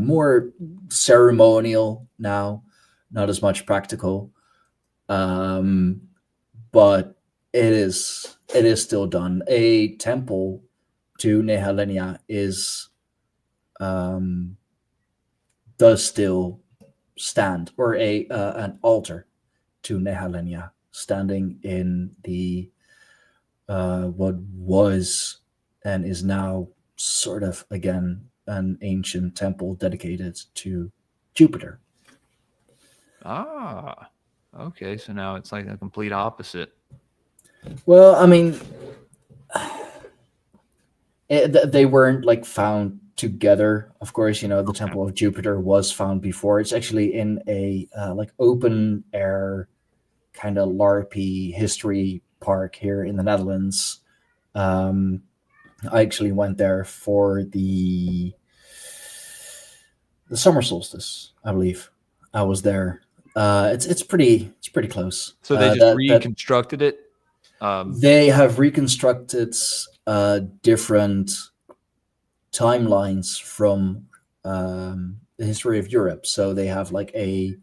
More ceremonial now, not as much practical. But it is still done. A temple to Nehalenia does still stand, or an altar to Nehalenia standing in the what was and is now sort of again an ancient temple dedicated to Jupiter. Okay, so now it's like a complete opposite. Well, I mean, they weren't found together. Of course, the Temple of Jupiter was found before. It's actually in a open air kind of LARPy history park here in the Netherlands. I actually went there for the summer solstice, I believe. I was there. It's pretty close. So they just reconstructed it. They have reconstructed different timelines from the history of Europe. So they have like a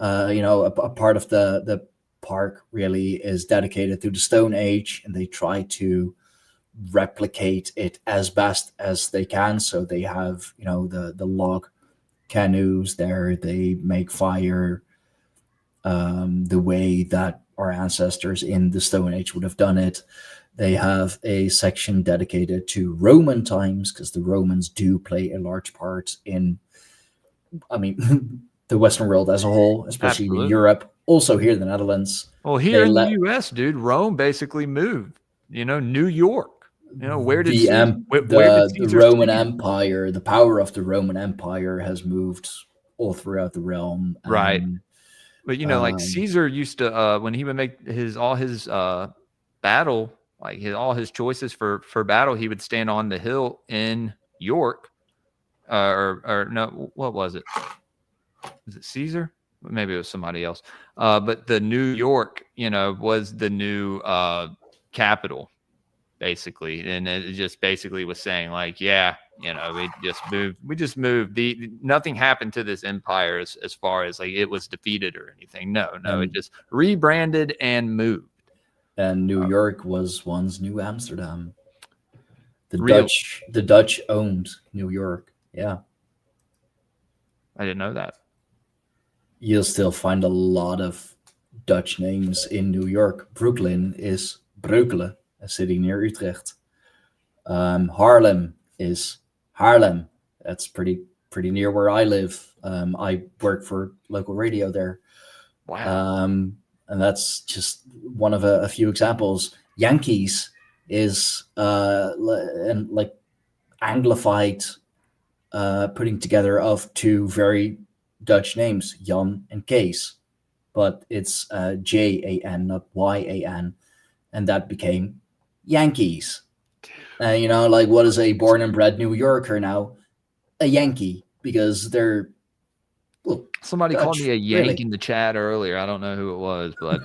part of the park really is dedicated to the Stone Age, and they try to replicate it as best as they can. So they have, the log canoes there. They make fire the way that our ancestors in the Stone Age would have done it. They have a section dedicated to Roman times, because the Romans do play a large part in, the Western world as a whole, especially in Europe, also here in the Netherlands. Well, here in the US, dude, Rome basically moved, New York. Where did the Roman Empire, the power of the Roman Empire has moved all throughout the realm. Right. But, like Caesar used to, when he would make all his battle, all his choices for battle, he would stand on the hill in York, or no, what was it? Was it Caesar? Maybe it was somebody else. But the New York, was the new capital, basically. And it just basically was saying we just moved. Nothing happened to this empire as far as it was defeated or anything. No, it just rebranded and moved. And New York was once New Amsterdam. The Dutch owned New York. Yeah. I didn't know that. You'll still find a lot of Dutch names in New York. Brooklyn is Breukelen, a city near Utrecht. Haarlem is Haarlem. That's pretty near where I live. I work for local radio there. Wow. And that's just one of a few examples. Yankees is Anglified putting together of two very Dutch names, Jan and Kees, but it's Jan, not Yan, and that became Yankees. What is a born and bred New Yorker now? A Yankee, because they're somebody Dutch, called me a Yank really. in the chat earlier. I don't know who it was, but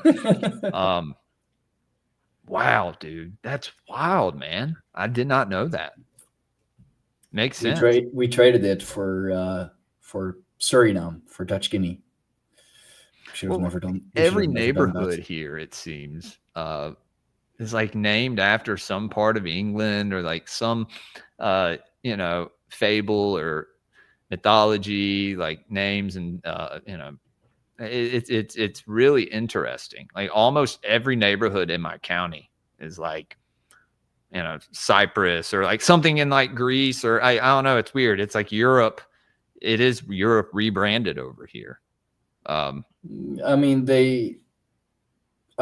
wow, dude, that's wild, man. I did not know that. Makes sense. We traded it for Suriname, for Dutch Guinea. Never done. Every neighborhood here, it seems, is named after some part of England or some, fable or mythology, names, and it's really interesting. Almost every neighborhood in my county is Cyprus or something in Greece, or I don't know. It's weird. It's Europe. It is Europe rebranded over here. I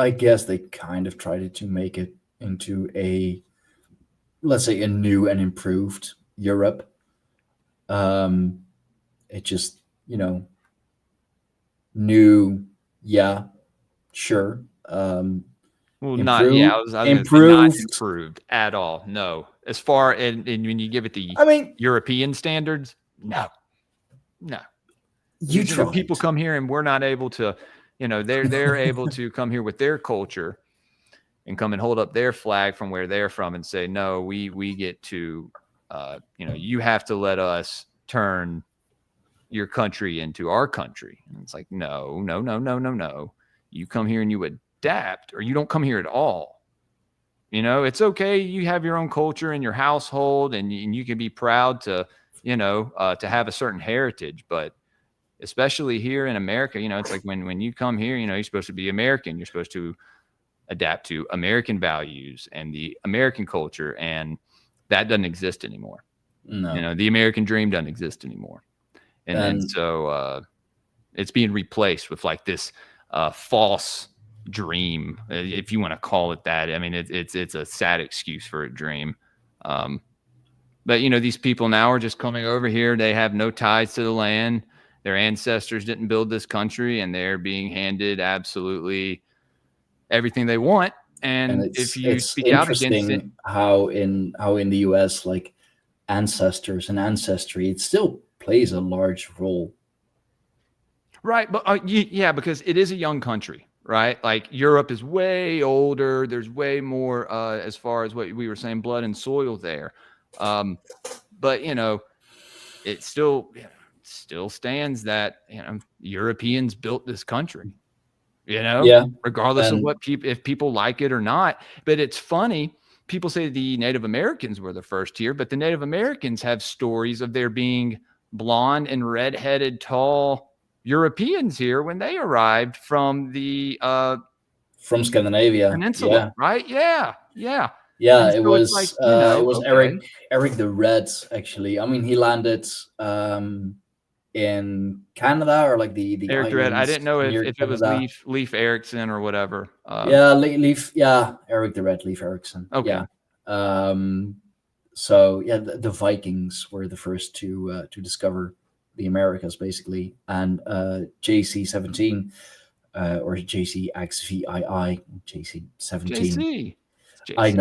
guess they kind of tried to make it into let's say a new and improved Europe. It just, new. Yeah, sure. Not improved at all. No, as far and when you give it the European standards, no. People come here and we're not able to, they're able to come here with their culture and come and hold up their flag from where they're from and say, no, we get to, you have to let us turn your country into our country. And it's no. You come here and you adapt, or you don't come here at all. It's okay. You have your own culture in your household, and you can be proud to have a certain heritage. But especially here in America, it's when you come here, you're supposed to be American. You're supposed to adapt to American values and the American culture, and that doesn't exist anymore. No. The American dream doesn't exist anymore. And so it's being replaced with this false dream, if you want to call it that. It's a sad excuse for a dream. But these people now are just coming over here. They have no ties to the land. Their ancestors didn't build this country, and they're being handed absolutely everything they want. And if you speak out against it, how in the US, ancestors and ancestry, it still plays a large role. Right. But yeah, because it is a young country. right? Like Europe is way older. There's way more as far as what we were saying, blood and soil there. But it still stands that Europeans built this country. Regardless of what if people like it or not. But it's funny. People say the Native Americans were the first here, but the Native Americans have stories of there being blonde and red-headed, tall Europeans here when they arrived from the from Scandinavia peninsula, right? Yeah. It so was like, it was Eric the Red, actually. I mean, he landed in Canada, or like the Eric the Red. I didn't know if it was Leif Erikson or whatever. Leif Eric the Red, Leif Erikson. Okay. So the Vikings were the first to discover the Americas, basically, and JC17 or JCXVII, JC17. I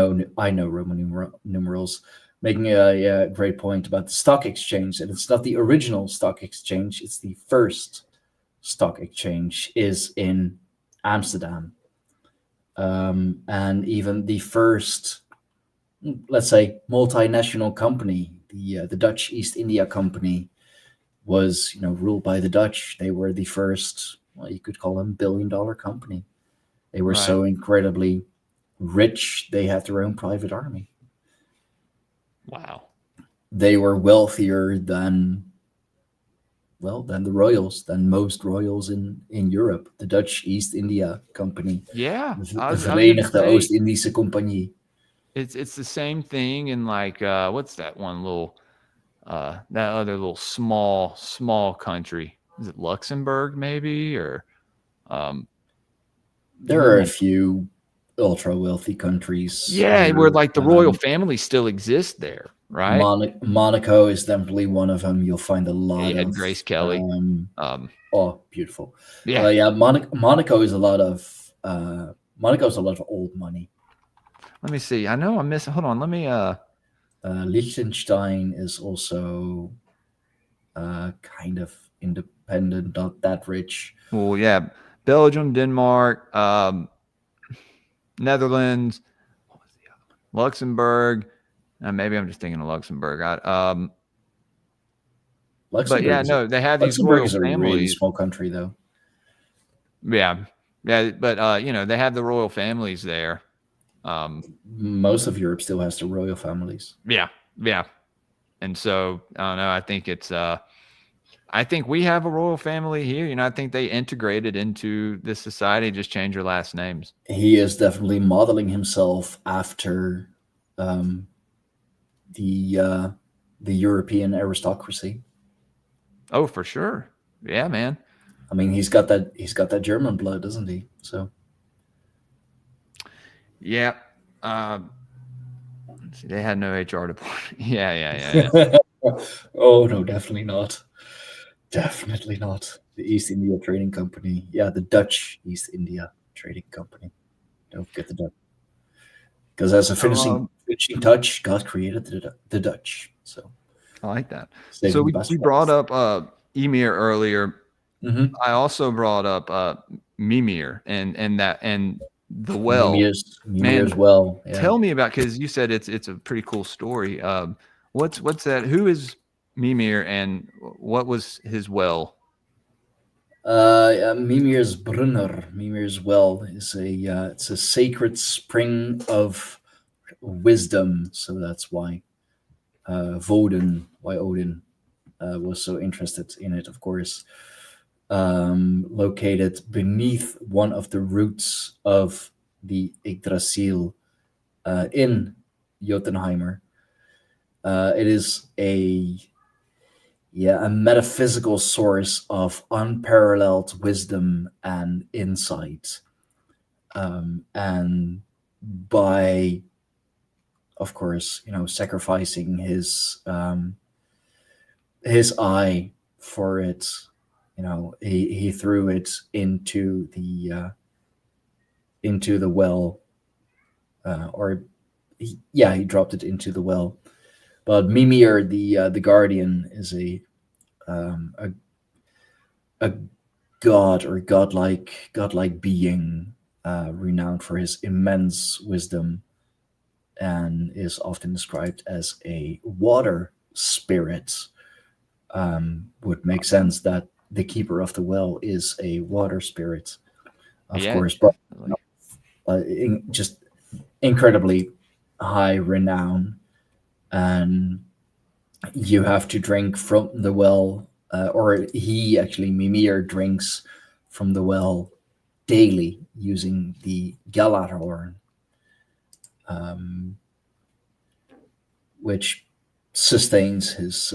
know Roman numerals, making a great point about the stock exchange, and it's not the original stock exchange; it's the first stock exchange is in Amsterdam, and even the first, let's say, multinational company, the Dutch East India Company, was ruled by the Dutch. They were the first, well, you could call them, billion-dollar company. They were so incredibly rich, they had their own private army. Wow. They were wealthier than the royals, than most royals in Europe. The Dutch East India Company. Yeah. De Verenigde Oost-Indische Compagnie. It's the same thing in like what's that one little that other little small country? Is it Luxembourg maybe, or there are a few ultra wealthy countries. Yeah, where like the royal family still exists there, right? Monaco is definitely one of them. You'll find a lot of Grace Kelly. Beautiful. Yeah. Monaco is a lot of old money. Let me see. I know I'm missing. Hold on. Let me. Liechtenstein is also kind of independent, not that rich. Well, yeah. Belgium, Denmark, Netherlands, what was the other one? Luxembourg. Maybe I'm just thinking of Luxembourg. But yeah, no, they have these royal families. A really small country, though. Yeah, but they have the royal families there. Most of Europe still has the royal families. Yeah, and so I don't know. I think it's. I think we have a royal family here. I think they integrated into this society, just change their last names. He is definitely modeling himself after the European aristocracy. Oh, for sure. Yeah, man. I mean, he's got that German blood, doesn't he? So. Yeah. They had no HR department. Yeah. Oh no, definitely not. Definitely not. The East India Trading Company. Yeah, the Dutch East India Trading Company. Don't forget the Dutch. Because as a finishing touch, God created the Dutch. So I like that. So we brought up Ymir earlier. Mm-hmm. I also brought up Mimir and the well. Mimir's well. Yeah. Tell me about, because you said it's a pretty cool story. What's that? Who is Mimir and what was his well? Mimir's Brunner. Mimir's well is it's a sacred spring of wisdom. So that's why Odin was so interested in it, of course. Located beneath one of the roots of the Yggdrasil in Jotunheimer. It is a metaphysical source of unparalleled wisdom and insight. And by, of course, sacrificing his eye for it, he threw it into the well, he dropped it into the well. But Mimir, the guardian, is a god or godlike being, renowned for his immense wisdom, and is often described as a water spirit. Would make sense that the keeper of the well is a water spirit, of course, but just incredibly high renown, and you have to drink from the well, or he actually, Mimir, drinks from the well daily using the Galarhorn, which sustains his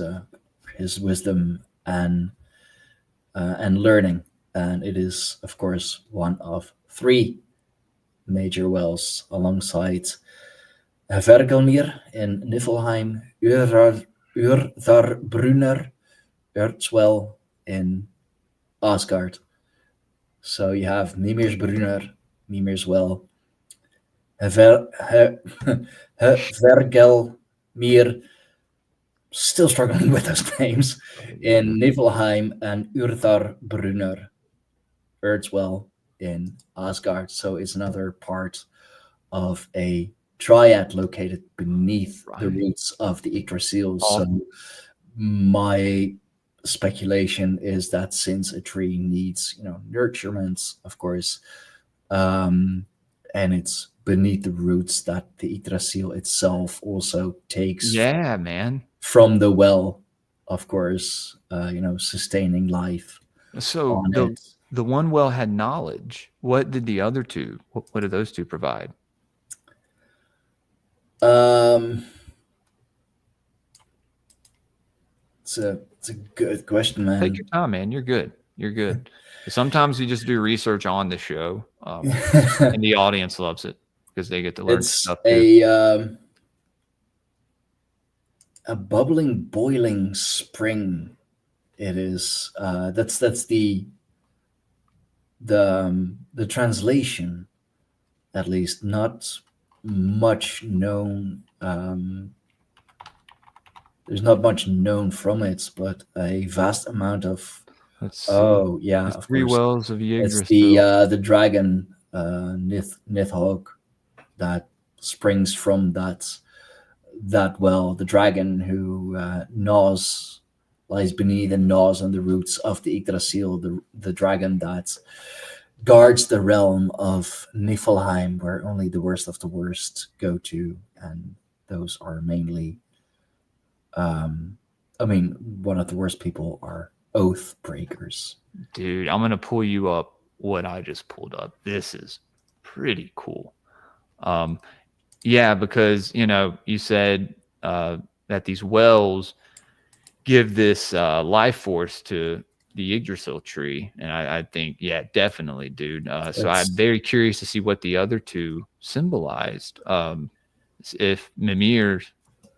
wisdom and learning. And it is, of course, one of 3 major wells alongside Vergelmir in Niflheim, Urtharbrunner, Earthswell in Asgard. So you have Mimir's Brunner, Mimir's Well, Vergelmir, still struggling with those names, in Niflheim, and Urtharbrunner, Earthswell in Asgard. So it's another part of a triad located beneath the roots of the Yggdrasil. So my speculation is that since a tree needs, nurturement, of course, and it's beneath the roots, that the Yggdrasil itself also takes from the well, of course, sustaining life. So the one well had knowledge. What did the other two? What did those two provide? It's a good question, man. Take your time, man. You're good. Sometimes we just do research on the show, and the audience loves it because they get to learn stuff. It's a bubbling, boiling spring. It is. That's the translation, at least. Not much known. There's not much known from it, but a vast amount of. Of 3 course. wells of Yggdrasil. It's the dragon Nithhog that springs from that well. The dragon who lies beneath and gnaws on the roots of the Yggdrasil. The dragon that guards the realm of Niflheim, where only the worst of the worst go to, and those are mainly. One of the worst people are oath breakers. Dude, I'm gonna pull you up what I just pulled up. This is pretty cool. Because you said that these wells give this life force to the Yggdrasil tree, and I think definitely, dude. So I'm very curious to see what the other 2 symbolized. If Mimir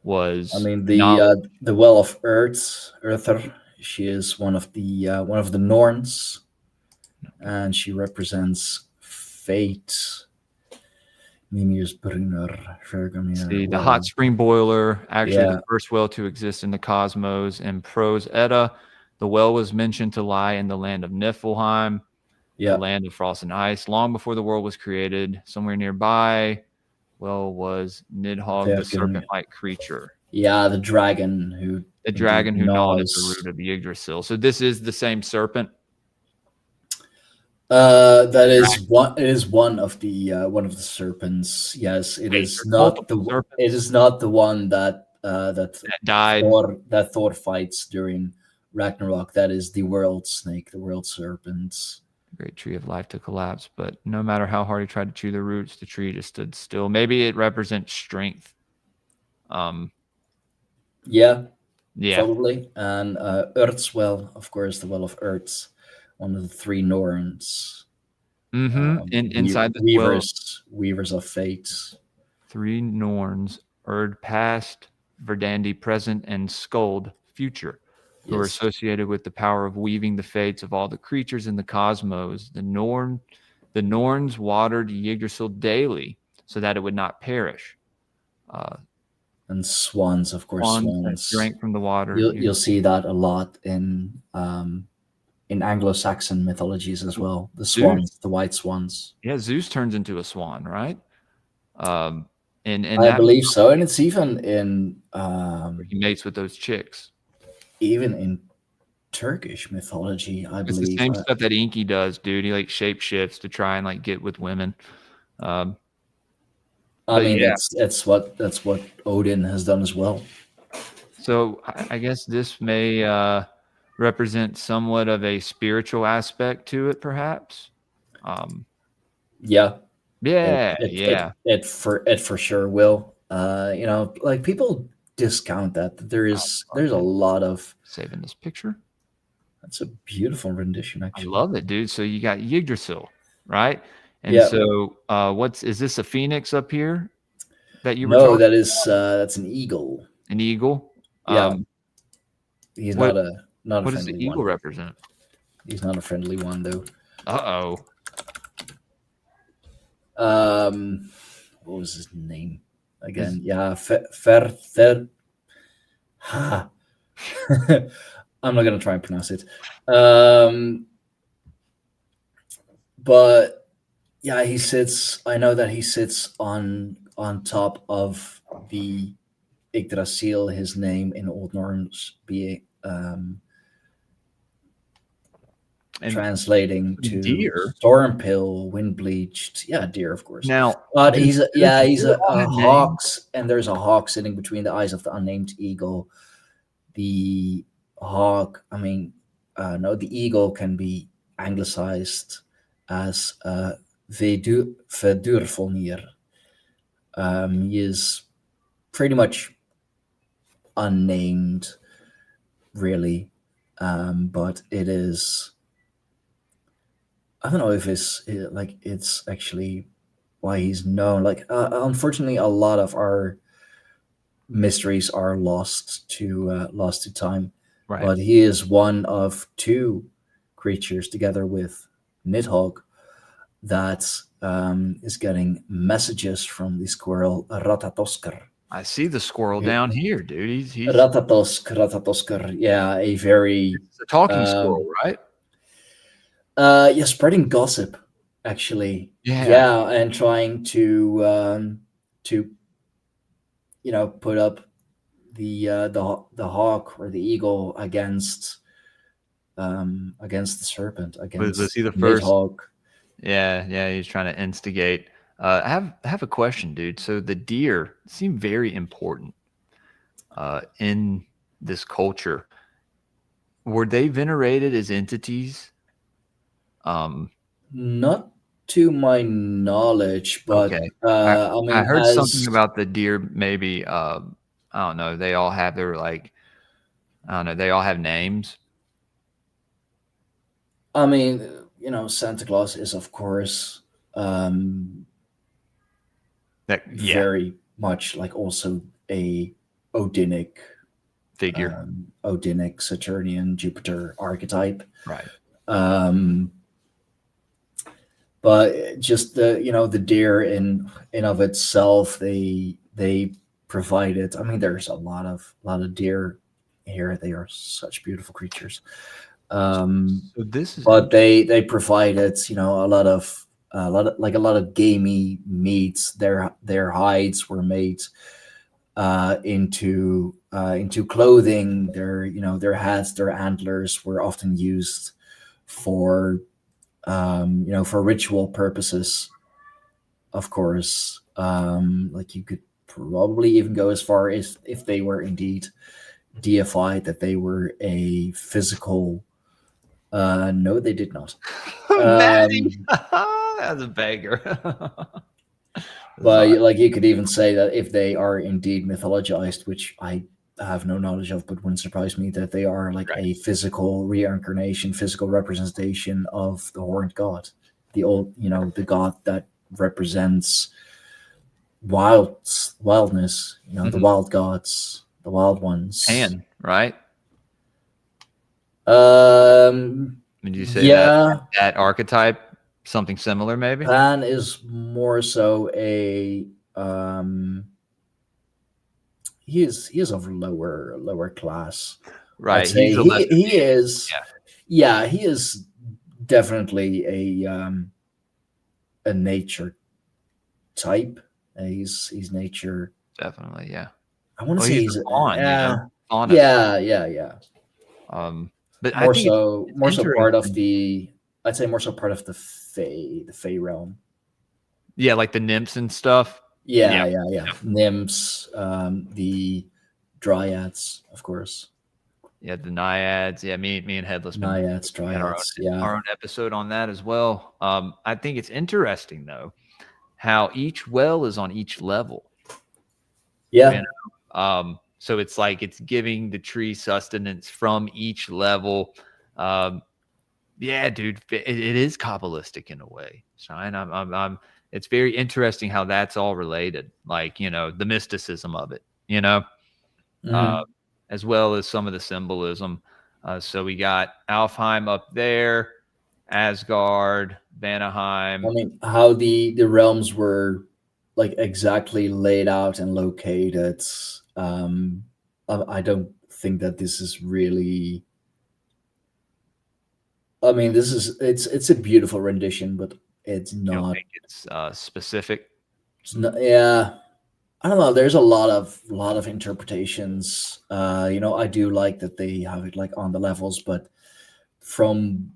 was, the well of Earther. She is one of the Norns, and she represents fate. Mimir's Brunner, See, the hot spring boiler, actually the first well to exist in the cosmos. In Prose Edda, the well was mentioned to lie in the land of Niflheim, the land of frost and ice, long before the world was created. Somewhere nearby, well, was Nidhogg, the serpent-like creature. Yeah, the dragon who gnawed at the root of the Yggdrasil. So this is the same serpent. That is one. It is one of the serpents. Yes, it is not the. Serpents. It is not the one that died. Thor fights during Ragnarok. That is the world snake, the world serpent. The great tree of life to collapse, but no matter how hard he tried to chew the roots, the tree just stood still. Maybe it represents strength. Yeah, probably. And Earth's well, of course, the well of Earth, one of the 3 Norns. Inside the weavers of fate. 3 Norns: Erd past, Verdandi present, and Skuld future, who are associated with the power of weaving the fates of all the creatures in the cosmos. The Norns watered Yggdrasil daily so that it would not perish. And swans, of course, swans drank from the water. You'll see that a lot in in Anglo-Saxon mythologies as well. The swans, the white swans. Yeah, Zeus turns into a swan, right? And I believe so, and it's even in he mates with those chicks. even in Turkish mythology, I It's believe. the same stuff that Inky does, dude. He like shape shifts to try and like get with women. I mean, yeah. that's what Odin has done as well. So I guess this may represent somewhat of a spiritual aspect to it, perhaps. Yeah. It for sure will. Like people discount that. There's a lot of saving this picture. That's a beautiful rendition, actually. I love it, dude. So you got Yggdrasil, right? And so is this a phoenix up here that you were talking? That is that's an eagle. An eagle? Yeah. He's not a friendly one. What does the eagle represent? He's not a friendly one, though. Uh-oh. What was his name again? Ferther. I'm not gonna try and pronounce it. But yeah, he sits. I know that he sits on top of the Yggdrasil. His name in Old Norse being translating to deer, stormpill, wind bleached. Yeah, deer, of course. Now, but he's a hawks, and there's a hawk sitting between the eyes of the unnamed eagle. The hawk, the eagle can be anglicized as Vanir. He is pretty much unnamed, really, but it is. I don't know if it's actually why he's known. Unfortunately, a lot of our mysteries are lost to time. Right. But he is one of two creatures, together with Nidhogg, that is getting messages from the squirrel Ratatoskr. I see the squirrel down here, dude. He's Ratatoskr. Yeah, a very talking squirrel, right? Spreading gossip, actually. Yeah, and trying to put up the hawk or the eagle against the serpent, against was he the first Nidhogg. Yeah, he's trying to instigate. I have a question, dude. So the deer seem very important in this culture. Were they venerated as entities? Not to my knowledge, but okay. I heard something about the deer. Maybe I don't know. They all have their they all have names. Santa Claus is, of course, very much like also a Odinic figure, Odinic Saturnian Jupiter archetype, right? But just the deer in of itself, they provided. There's a lot of deer here. They are such beautiful creatures. But they provided a lot of gamey meats. Their hides were made into clothing. Their hats, their antlers were often used for ritual purposes, of course. You could probably even go as far as, if they were indeed deified, that they were a physical. No, they did not. That's a beggar. But you could even say that if they are indeed mythologized, which I have no knowledge of, but wouldn't surprise me, that they are a physical reincarnation, physical representation of the horned god, the old, the god that represents wildness, the wild gods, the wild ones. Pan, right? Would you say that archetype, something similar, maybe? Pan is more so a he is of lower class. Right. He is. Yeah, he is definitely a nature type. He's nature. Definitely, yeah. I want to Well, say he's a faun, faunus. yeah. But I More think so, it's more so part of interesting. I'd say more so part of the Fae realm. Yeah, like the nymphs and stuff. Yeah. Nymphs, the dryads, of course. Yeah, the naiads. Yeah, me and Headless Naiads, had dryads. our own episode on that as well. I think it's interesting though how each well is on each level. Yeah. You know? So it's like it's giving the tree sustenance from each level. Yeah, dude, it is Kabbalistic in a way. Shine. It's very interesting how that's all related. Like, the mysticism of it, as well as some of the symbolism. So we got Alfheim up there, Asgard, Vanaheim. I mean, how the realms were like exactly laid out and located. I don't think that this is really. I mean, it's a beautiful rendition, but it's You don't not. think it's specific? It's not, yeah, I don't know. There's a lot of interpretations. I do like that they have it like on the levels, but from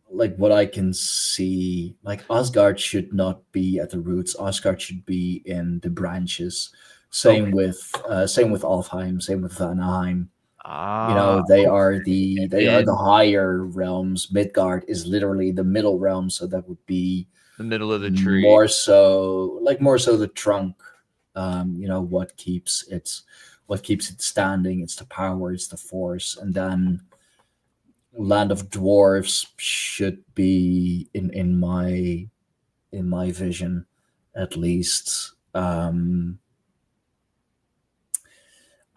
like what I can see, like Asgard should not be at the roots. Asgard should be in the branches. Same with Alfheim. Same with Vanaheim. They are the higher realms. Midgard is literally the middle realm, so that would be the middle of the tree. More so the trunk. What keeps it standing? It's the power, it's the force, and then Land of Dwarves should be in my vision, at least.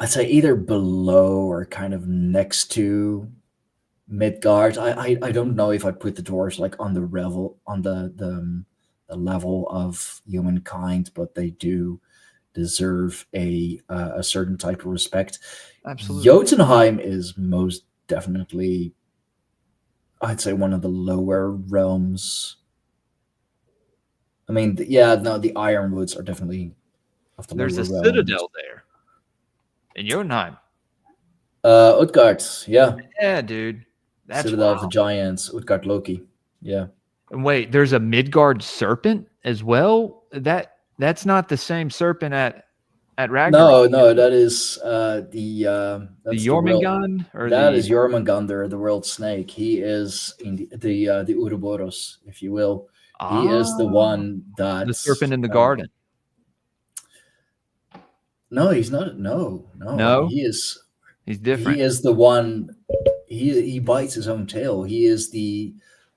I'd say either below or kind of next to Midgard. I don't know if I'd put the dwarves like on the level of humankind, but they do deserve a certain type of respect. Absolutely. Jotunheim is most definitely, I'd say, one of the lower realms. I mean, the Ironwoods are definitely of the There's lower a realms. citadel there in Jotunheim. Utgard, yeah. Yeah, dude. That's Citadel of wild. the Giants, Utgard Loki. Yeah. And wait, there's a Midgard serpent as well? That's not the same serpent at Ragnarok. No, that is the Jormungand, is Jormungandr, the world snake. He is in the Ouroboros, if you will. He is the one that the serpent in the garden. No, he's not. No. He's different. He is the one. He bites his own tail. He is the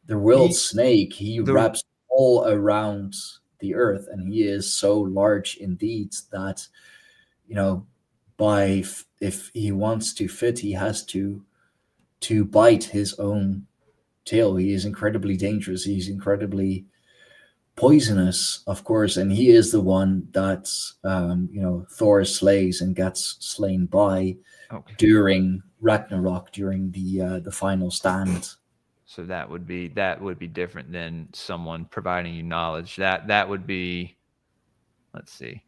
world snake. He wraps all around the earth, and he is so large indeed that if he wants to fit, he has to bite his own tail. He is incredibly dangerous. He's incredibly poisonous, of course, and he is the one that Thor slays and gets slain by during Ragnarok, during the final stand. So that would be different than someone providing you knowledge. That would be, let's see.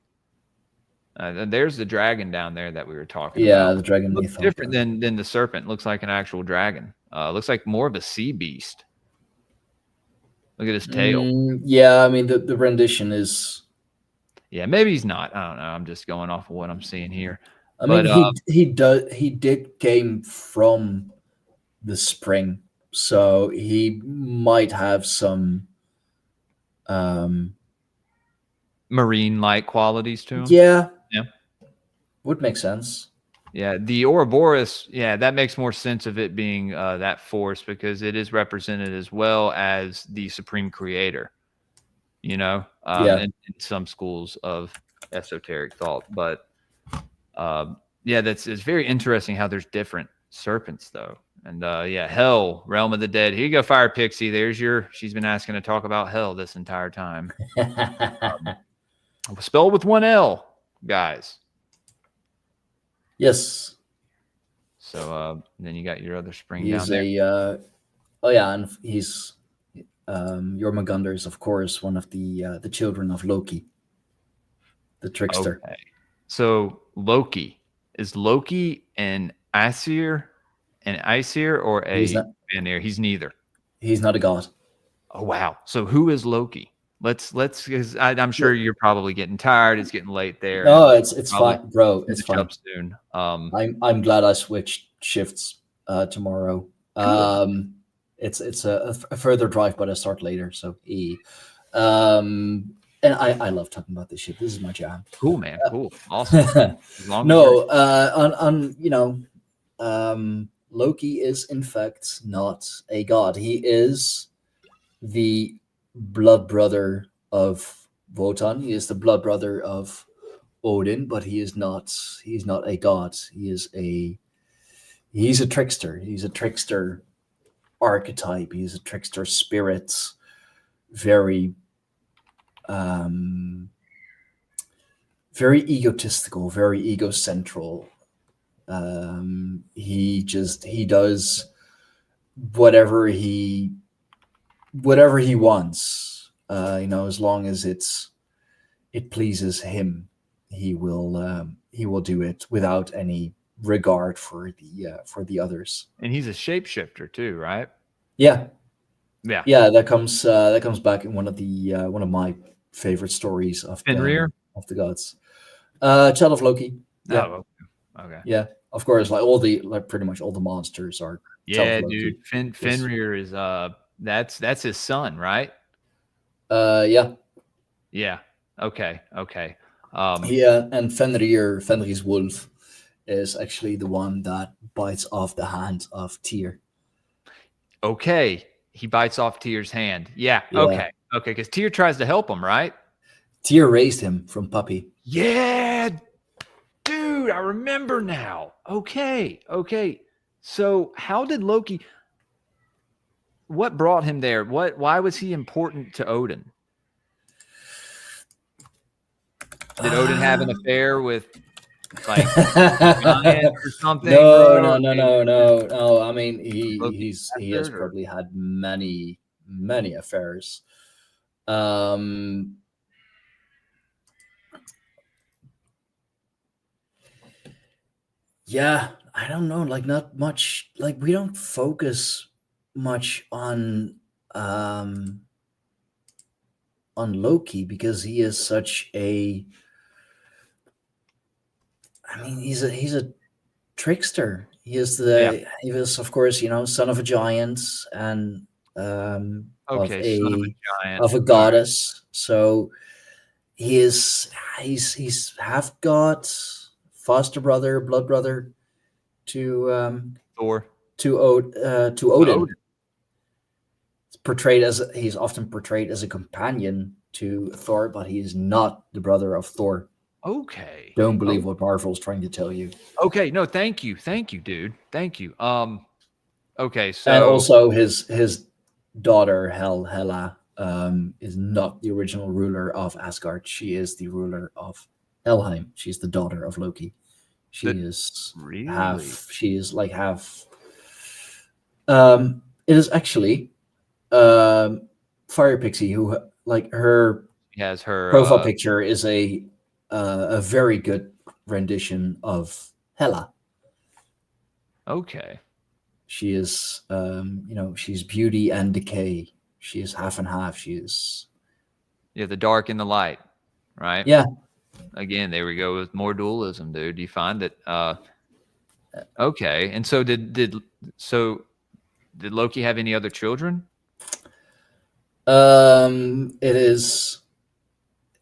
There's the dragon down there that we were talking about. Yeah, the dragon looks different than the serpent. Looks like an actual dragon. Looks like more of a sea beast. Look at his tail. Yeah, I mean the rendition is. Yeah, maybe he's not. I don't know. I'm just going off of what I'm seeing here. I mean, he did came from the spring, so he might have some marine-like qualities to him. Yeah, would make sense. Yeah, the Ouroboros, that makes more sense of it being that force, because it is represented as well as the supreme creator, in some schools of esoteric thought. But it's very interesting how there's different serpents though. And Hell, Realm of the Dead. Here you go, Fire Pixie. She's been asking to talk about Hell this entire time. Spelled with one L, guys. Yes. So then you got your other spring He down is there. Oh yeah, and he's Jormungandr is of course one of the children of Loki, the trickster. Okay. So Loki, is Loki an Aesir or He's a not. Vanir? He's neither. He's not a god. Oh wow. So who is Loki? Let's because I'm sure you're probably getting tired. It's getting late there. No, and it's probably fine, bro. It's finish fine. up soon. I'm glad I switched shifts tomorrow. Good. It's a further drive, but I start later. So and I love talking about this shit. This is my jam. Cool, man. Cool. Awesome. As long as No, you're- Loki is in fact not a god. He is the blood brother of Wotan. He is the blood brother of Odin, but he's not a god. He's a trickster. He's a trickster archetype. He's a trickster spirit. Very very egotistical, very egocentral. He does whatever he wants, as long as it pleases him, he will do it without any regard for the others. and he's a shapeshifter too, right? Yeah, Yeah. that comes back in one of my favorite stories of Fenrir? the gods. Child of Loki. Yeah, Oh, okay. yeah. Of course, pretty much all the monsters are. Child Yeah, of Loki. dude. Fenrir is that's his son, right? Yeah. Yeah. Okay. Yeah, and Fenrir's wolf is actually the one that bites off the hand of Tyr. Okay. He bites off Tyr's hand. Yeah. Yeah. Okay. Because Tyr tries to help him, right? Tyr raised him from puppy. Yeah, dude, I remember now. Okay. So how did Loki? What brought him there? Why was he important to Odin? Did Odin have an affair with like giant or something? No. I mean, he has bastard, or- probably had many affairs. Yeah, I don't know. Like, not much. Like, we don't focus much on Loki because he is such a. I mean, he's a trickster. He is he was, of course, son of a giant and son of a giant. of a goddess. So he's half god, foster brother, blood brother to Thor. to Odin. He's often portrayed as a companion to Thor, but he is not the brother of Thor. Okay. Don't believe what Marvel's trying to tell you. Okay. No, thank you, dude. Thank you. Okay. So And also his daughter Hela is not the original ruler of Asgard. She is the ruler of Helheim. She's the daughter of Loki. She is really half. She is like half. It is actually Fire Pixie who her has her profile picture is a very good rendition of Hela. Okay. She is, she's beauty and decay. She is half and half. She is. Yeah, the dark and the light, right? Yeah. Again, there we go with more dualism, dude. You find that. Okay, and so did Loki have any other children? It is.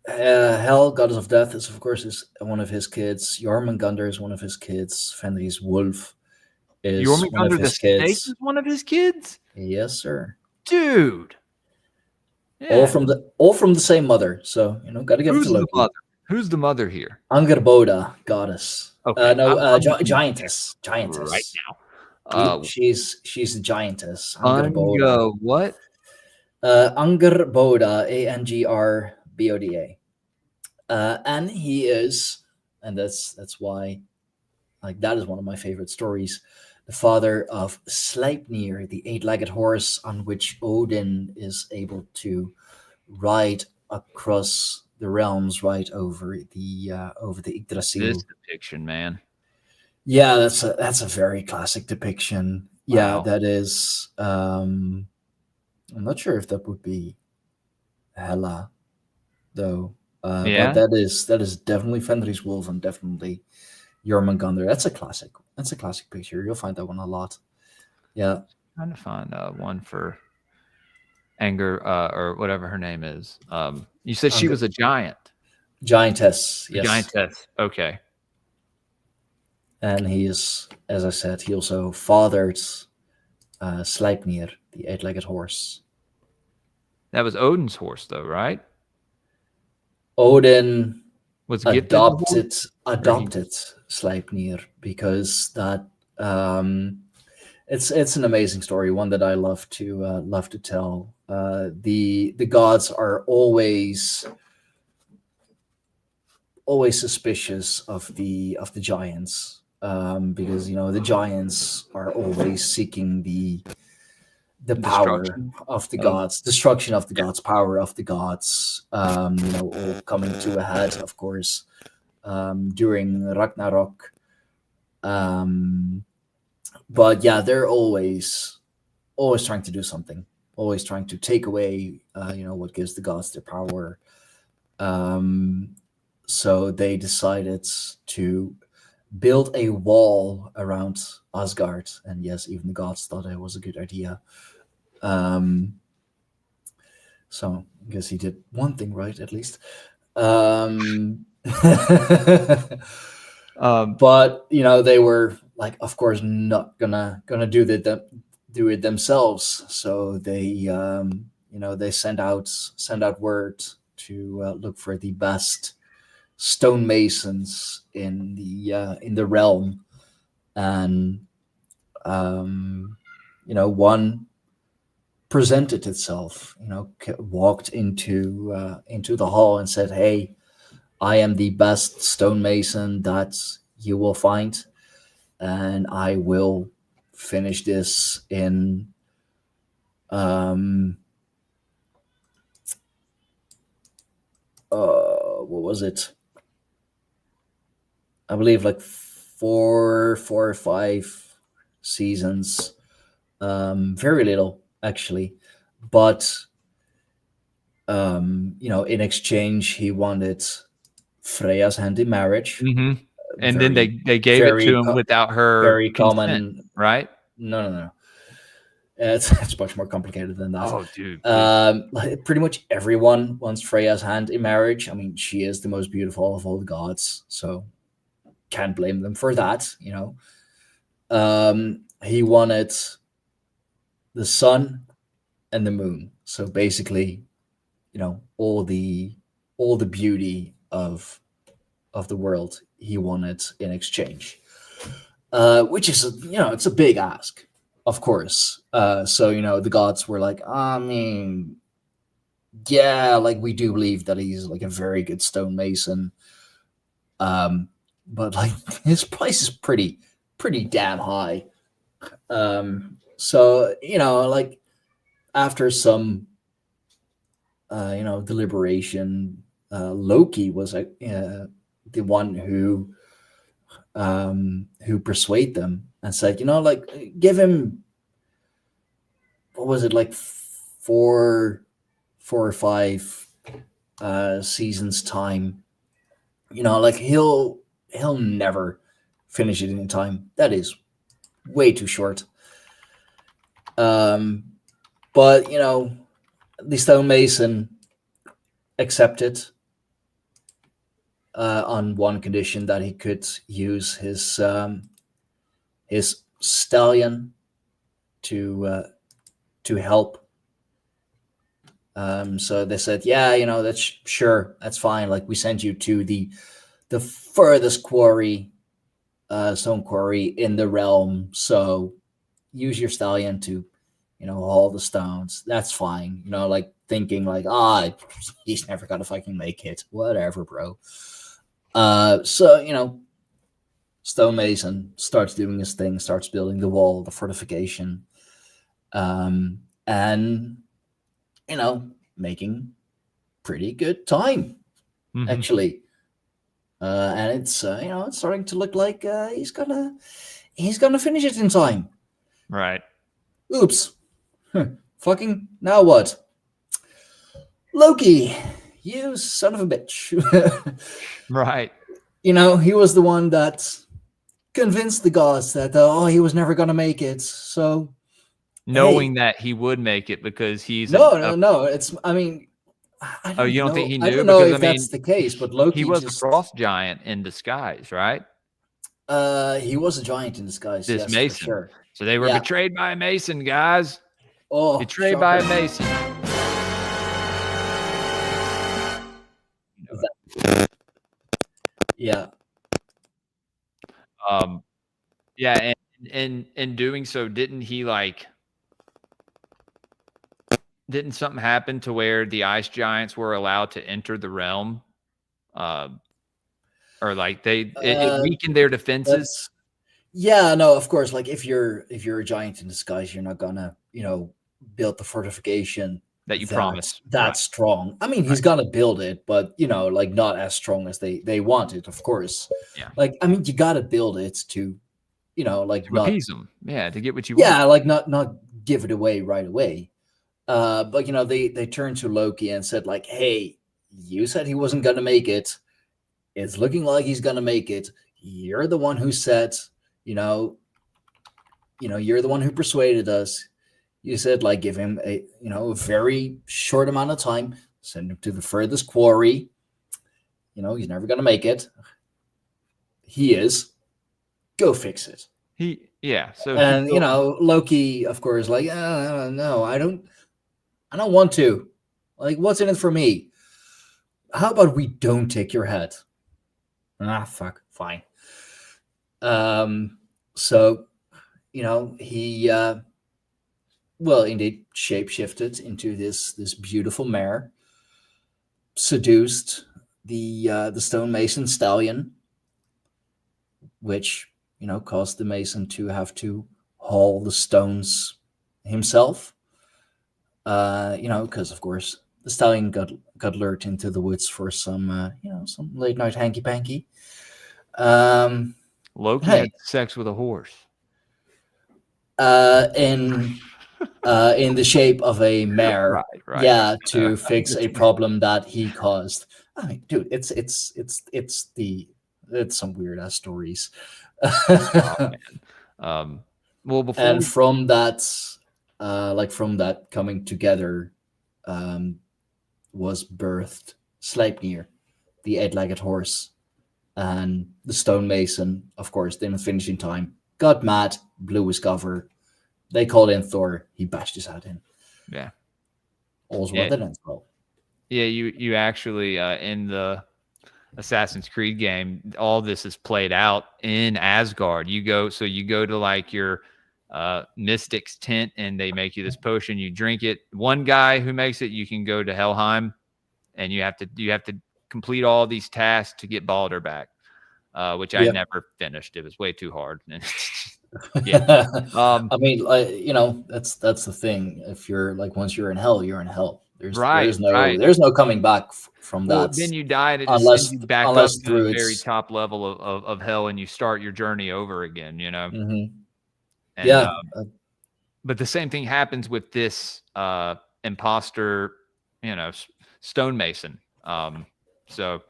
Hel, goddess of death, is of course one of his kids. Jormungandr is one of his kids. Fenrir's wolf is one of his kids. Snake is one of his kids. Yes, sir. Dude. Yeah. All from the same mother. So got to give it to Loki. Who's the mother here? Angerboda, goddess. Okay. Giantess. Right now. She's a giantess. Angerboda. What? Angerboda, Angrboda. And he is, and that's why Like that is one of my favorite stories. The father of Sleipnir, the eight-legged horse on which Odin is able to ride across the realms, right over the Yggdrasil. This depiction, man. Yeah, that's a very classic depiction. Yeah, Wow. that is. I'm not sure if that would be Hela, though. Yeah. But that is definitely Fenrir's wolf and definitely Jormungandr. That's a classic. That's a classic picture. You'll find that one a lot. Yeah. Trying to find one for Anger or whatever her name is. You said she was a giant. Giantess. Yes. Giantess. Okay. And he is, as I said, he also fathered Sleipnir, the eight-legged horse. That was Odin's horse, though, right? Odin Was gifted adopted Sleipnir because that it's an amazing story, one that I love to tell. The gods are always suspicious of the giants. Because the giants are always seeking the power of the gods, destruction of the gods, power of the gods. All coming to a head, of course, during Ragnarok. But yeah, they're always trying to do something, always trying to take away, what gives the gods their power. So they decided to build a wall around Asgard, and yes, even the gods thought it was a good idea. So I guess he did one thing right, at least. But they were like, of course, not gonna do it themselves. So they they send out word to look for the best stonemasons in the realm, and one presented itself, walked into the hall and said, "Hey, I am the best stonemason that you will find, and I will finish this in what was it? I believe like four or five seasons. Very little, actually. But, in exchange, he wanted Freya's hand in marriage. Mm-hmm. And then they gave it to him without her very consent, common, right? No. It's much more complicated than that. Oh, dude. Pretty much everyone wants Freya's hand in marriage. I mean, she is the most beautiful of all the gods, so can't blame them for that. He wanted the sun and the moon. So basically, all the beauty of the world he wanted in exchange, which is it's a big ask. Of course. So, the gods were like, I mean, yeah, like we do believe that he's like a very good stonemason. But like his price is pretty damn high. So, like after some, deliberation, Loki was the one who persuade them and said, like give him, what was it, like four or five seasons time. Like he'll never finish it in time. That is way too short. But the stonemason accepted on one condition, that he could use his stallion to help. So they said, yeah, that's sure, that's fine. Like we send you to the furthest quarry, stone quarry in the realm. So use your stallion to, haul the stones. That's fine. Like thinking like, he's never gonna fucking make it. Whatever, bro. So, stonemason starts doing his thing, starts building the wall, the fortification, and making pretty good time actually. And it's it's starting to look like he's gonna finish it in time. Right. Oops. Fucking now what? Loki, you son of a bitch. Right. He was the one that convinced the gods that he was never gonna make it. So Knowing that he would make it because he's no. It's I mean, I don't you don't know. think he knew? I don't know Because, if that's the case, but Loki he was a frost giant in disguise, right? He was a giant in disguise. This yes, Mason. for sure. So they were betrayed by a Mason, guys. Oh, Betrayed by a Mason. Yeah. Yeah, and in doing so, didn't something happen to where the ice giants were allowed to enter the realm? Or it weakened their defenses? Yeah, no, of course. Like if you're a giant in disguise, you're not gonna, build the fortification That you promised. That's strong. I mean, he's gonna build it, but not as strong as they want it, of course. Yeah. Like, I mean, you gotta build it to, to not appease them. Yeah, to get what you want. Yeah, like not give it away right away. But they turned to Loki and said, like, hey, you said he wasn't gonna make it. It's looking like he's gonna make it. You're the one who said, you're the one who persuaded us. You said, like, give him a very short amount of time, send him to the furthest quarry. He's never gonna make it. He is. Go fix it. Loki, of course, like, no, I don't want to. Like, what's in it for me? How about we don't take your head? Fuck, fine. So, he indeed shapeshifted into this beautiful mare, seduced the stonemason stallion, which caused the mason to have to haul the stones himself. Because of course the stallion got lured into the woods for some late night hanky panky. Loki had sex with a horse. In the shape of a mare, right. Yeah, to fix a problem that he caused. I mean, dude, it's some weird ass stories. Well, before and from that coming together, was birthed Sleipnir, the 8-legged horse, and the stonemason. Of course, didn't finish in time. Got mad, blew his cover. They called in Thor. He bashed his head in. Yeah. All's well that ends well. Yeah, you actually in the Assassin's Creed game, all this is played out in Asgard. You go to like your Mystic's tent, and they make you this potion. You drink it. One guy who makes it, you can go to Helheim, and you have to complete all these tasks to get Baldur back, which I never finished. It was way too hard. Yeah. I mean, that's the thing. If you're like, once you're in hell, you're in hell. There's no coming back from that. Well, then you die, and it just sends you back up to the very top level of hell, and you start your journey over again. Mm-hmm. And, but the same thing happens with this imposter, stonemason. So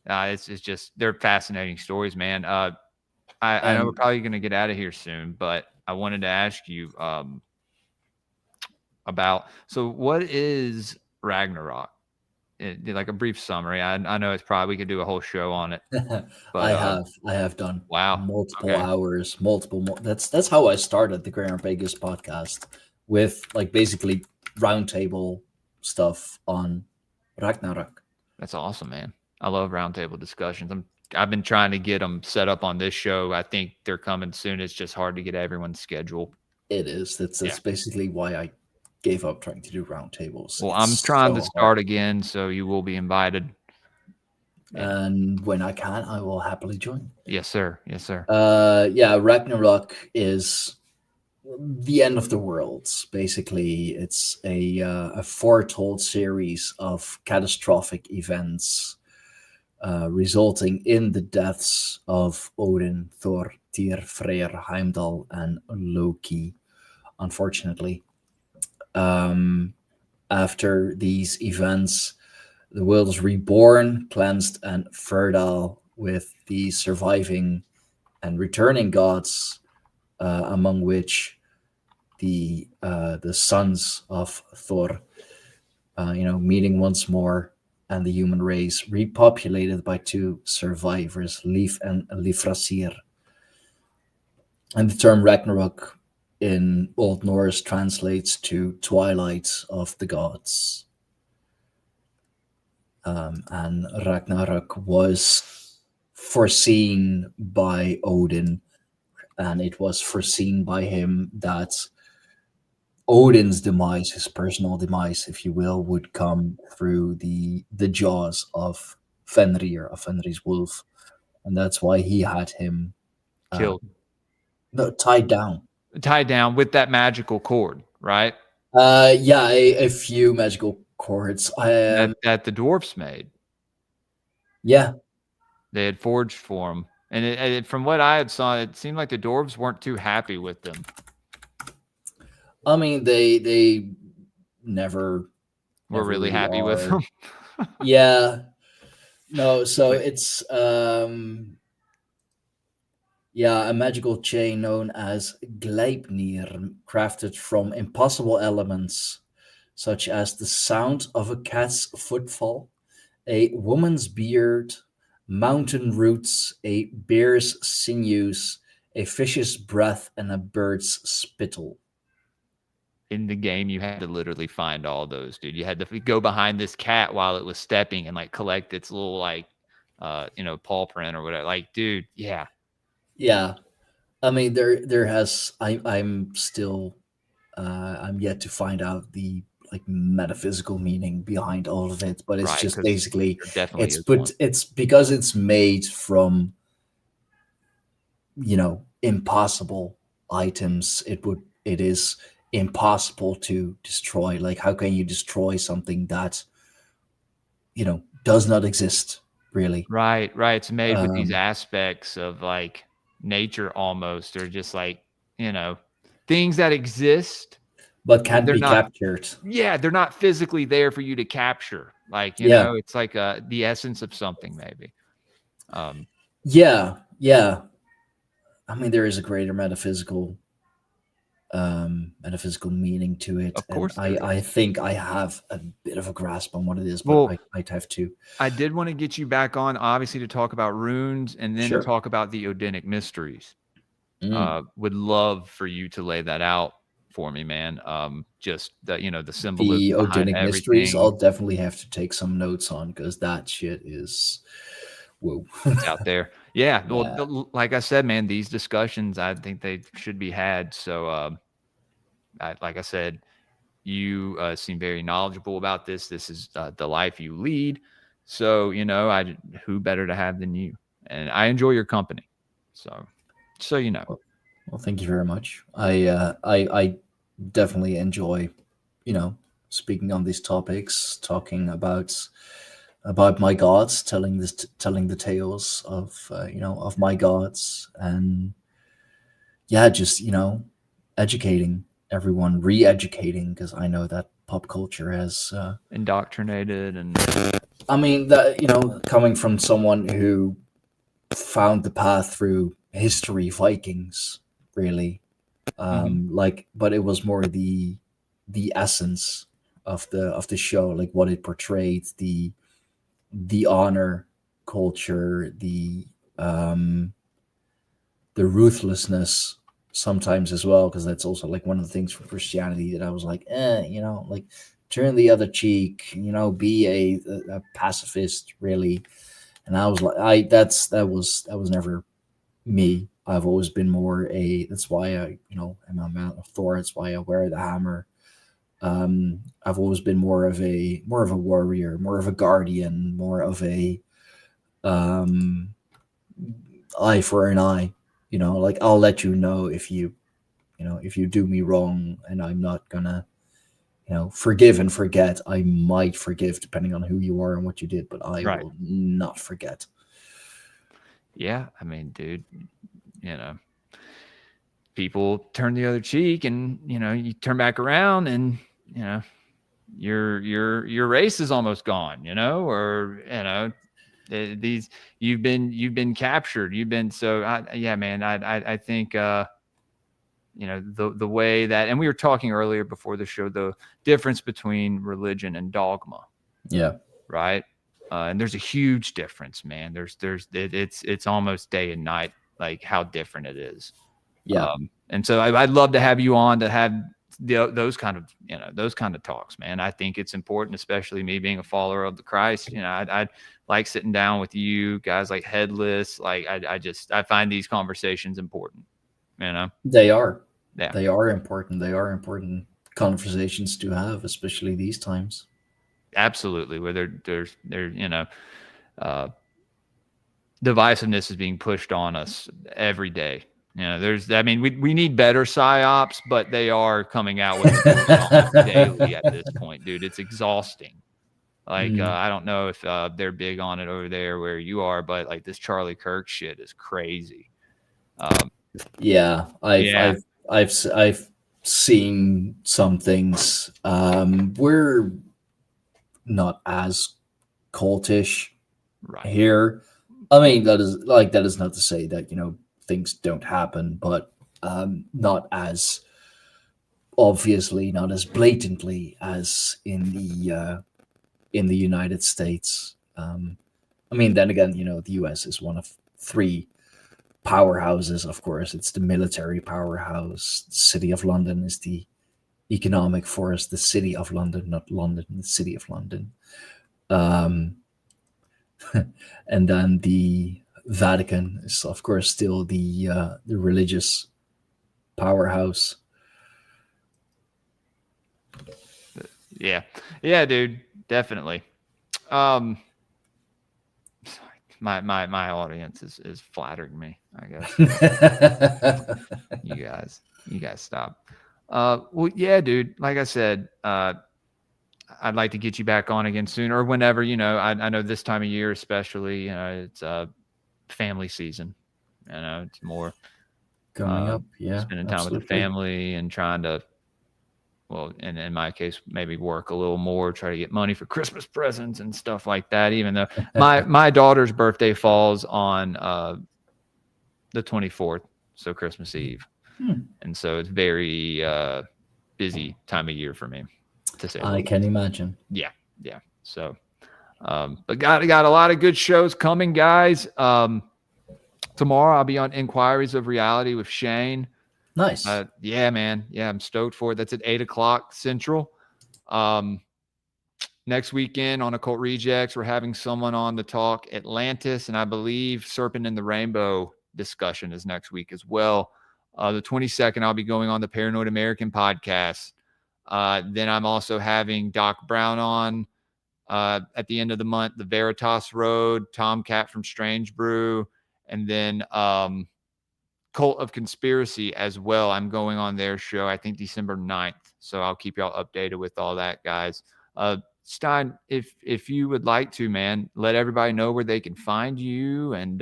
it's just, they're fascinating stories, man. I know we're probably going to get out of here soon, but I wanted to ask you about, so what is Ragnarok? Like a brief summary. I know it's probably, we could do a whole show on it. But I have done multiple hours, that's how I started the Greyhorn Pagans podcast, with like basically roundtable stuff on Ragnarok. That's awesome, man. I love roundtable discussions. I've been trying to get them set up on this show. I think they're coming soon. It's just hard to get everyone's schedule. It is. That's basically why I gave up trying to do roundtables. Well, I'm trying to start again, so you will be invited. Yeah. and when I can, I will happily join. Yes, sir. Yes, sir. Ragnarok is the end of the world. Basically, it's a foretold series of catastrophic events resulting in the deaths of Odin, Thor, Tyr, Freyr, Heimdall, and Loki. Unfortunately, after these events, the world is reborn, cleansed, and fertile, with the surviving and returning gods, among which the sons of Thor, meeting once more, and the human race repopulated by two survivors, Lif and Lifrasir. And the term Ragnarok in Old Norse translates to Twilight of the Gods. And Ragnarok was foreseen by Odin, and it was foreseen by him that Odin's demise, his personal demise, if you will, would come through the jaws of Fenrir's wolf, and that's why he had him Killed. Tied down With that magical cord, right? A few magical cords. That the dwarfs made. Yeah. They had forged for him. And from what I had saw, it seemed like the dwarves weren't too happy with them. I mean, they never were really happy with them. Yeah. No, so it's a magical chain known as Gleipnir, crafted from impossible elements such as the sound of a cat's footfall, a woman's beard, mountain roots, a bear's sinews, a fish's breath, and a bird's spittle. In the game, you had to literally find all those, dude. You had to go behind this cat while it was stepping and like collect its little paw print or whatever. Like, dude, yeah. Yeah. I mean, I'm yet to find out the metaphysical meaning behind all of it, but it's just basically it's because it's made from impossible items. It is impossible to destroy. Like, how can you destroy something that does not exist, really? Right. It's made with these aspects of like nature almost, or just like things that exist but can't be captured. Yeah, they're not physically there for you to capture. Like, you know, it's like the essence of something, maybe. Yeah. I mean, there is a greater metaphysical meaning to it. Of course, I think I have a bit of a grasp on what it is, but I'd have to. I did want to get you back on, obviously, to talk about runes and then to talk about the Odinic mysteries. Would love for you to lay that out for me, man. Just the symbolism, the Odinic mysteries. I'll definitely have to take some notes on, because that shit is whoa. It's out there. Yeah. Well, like I said, man, these discussions, I think they should be had. So, like I said, you seem very knowledgeable about this. This is the life you lead. So, who better to have than you? And I enjoy your company. So Well, thank you very much. I definitely enjoy, speaking on these topics, talking about my gods, telling the tales of of my gods, and just educating everyone, re-educating, because I know that pop culture has indoctrinated. And I mean, that coming from someone who found the path through history, Vikings, really, but it was more the essence of the show, like what it portrayed, the honor culture, the ruthlessness sometimes as well, because that's also like one of the things from Christianity that I was like, like turn the other cheek, be a pacifist, really. And I was like, that was never me. I've always been more that's why I am a man of Thor. That's why I wear the hammer. I've always been more of a warrior, more of a guardian, more of a eye for an eye. Like I'll let you know if you do me wrong, and I'm not gonna, forgive and forget. I might forgive depending on who you are and what you did, but I Right. will not forget. Yeah, I mean, dude, people turn the other cheek, and you turn back around, and your race is almost gone, or these you've been captured. You've been man. I think the way that, and we were talking earlier before the show, the difference between religion and dogma. Yeah. Right. And there's a huge difference, man. It's almost day and night, like how different it is. Yeah. And so I'd love to have you on to have those kind of talks, man. I think it's important, especially me being a follower of the Christ. I'd like sitting down with you guys, like Headless. Like I find these conversations important. They are. Yeah. They are important. They are important conversations to have, especially these times. Absolutely, where there's divisiveness is being pushed on us every day. We need better psyops, but they are coming out with it daily at this point, dude. It's exhausting. Like I don't know if they're big on it over there where you are, but like this Charlie Kirk shit is crazy. I've seen some things. We're not as cultish here. I mean, that is not to say that things don't happen, but not as obviously, not as blatantly as in the United States. Then again, the US is one of three powerhouses. Of course, it's the military powerhouse. The City of London is the economic force. The City of London, not London, the City of London. And then the Vatican is, of course, still the religious powerhouse. Yeah, dude, definitely. My audience is flattering me, I guess. You guys stop. Well, yeah, dude. Like I said, I'd like to get you back on again soon, or whenever. I know this time of year, especially, it's family season. It's more coming up. Yeah, spending time with the family and trying to, well, and in my case, maybe work a little more, try to get money for Christmas presents and stuff like that. Even though my daughter's birthday falls on the 24th, so Christmas Eve, and so it's very busy time of year for me. To say, I can imagine. Yeah. So, but got a lot of good shows coming, guys. Tomorrow I'll be on Inquiries of Reality with Shane. Nice. Yeah, man. Yeah, I'm stoked for it. That's at 8:00 Central. Next weekend on Occult Rejects, we're having someone on to talk Atlantis, and I believe Serpent in the Rainbow discussion is next week as well. The 22nd, I'll be going on the Paranoid American podcast. Then I'm also having Doc Brown on at the end of the month, the Veritas Road, Tomcat from Strange Brew, and then Cult of Conspiracy as well. I'm going on their show, I think December 9th. So I'll keep y'all updated with all that, guys. Stijn, if you would like to, man, let everybody know where they can find you, and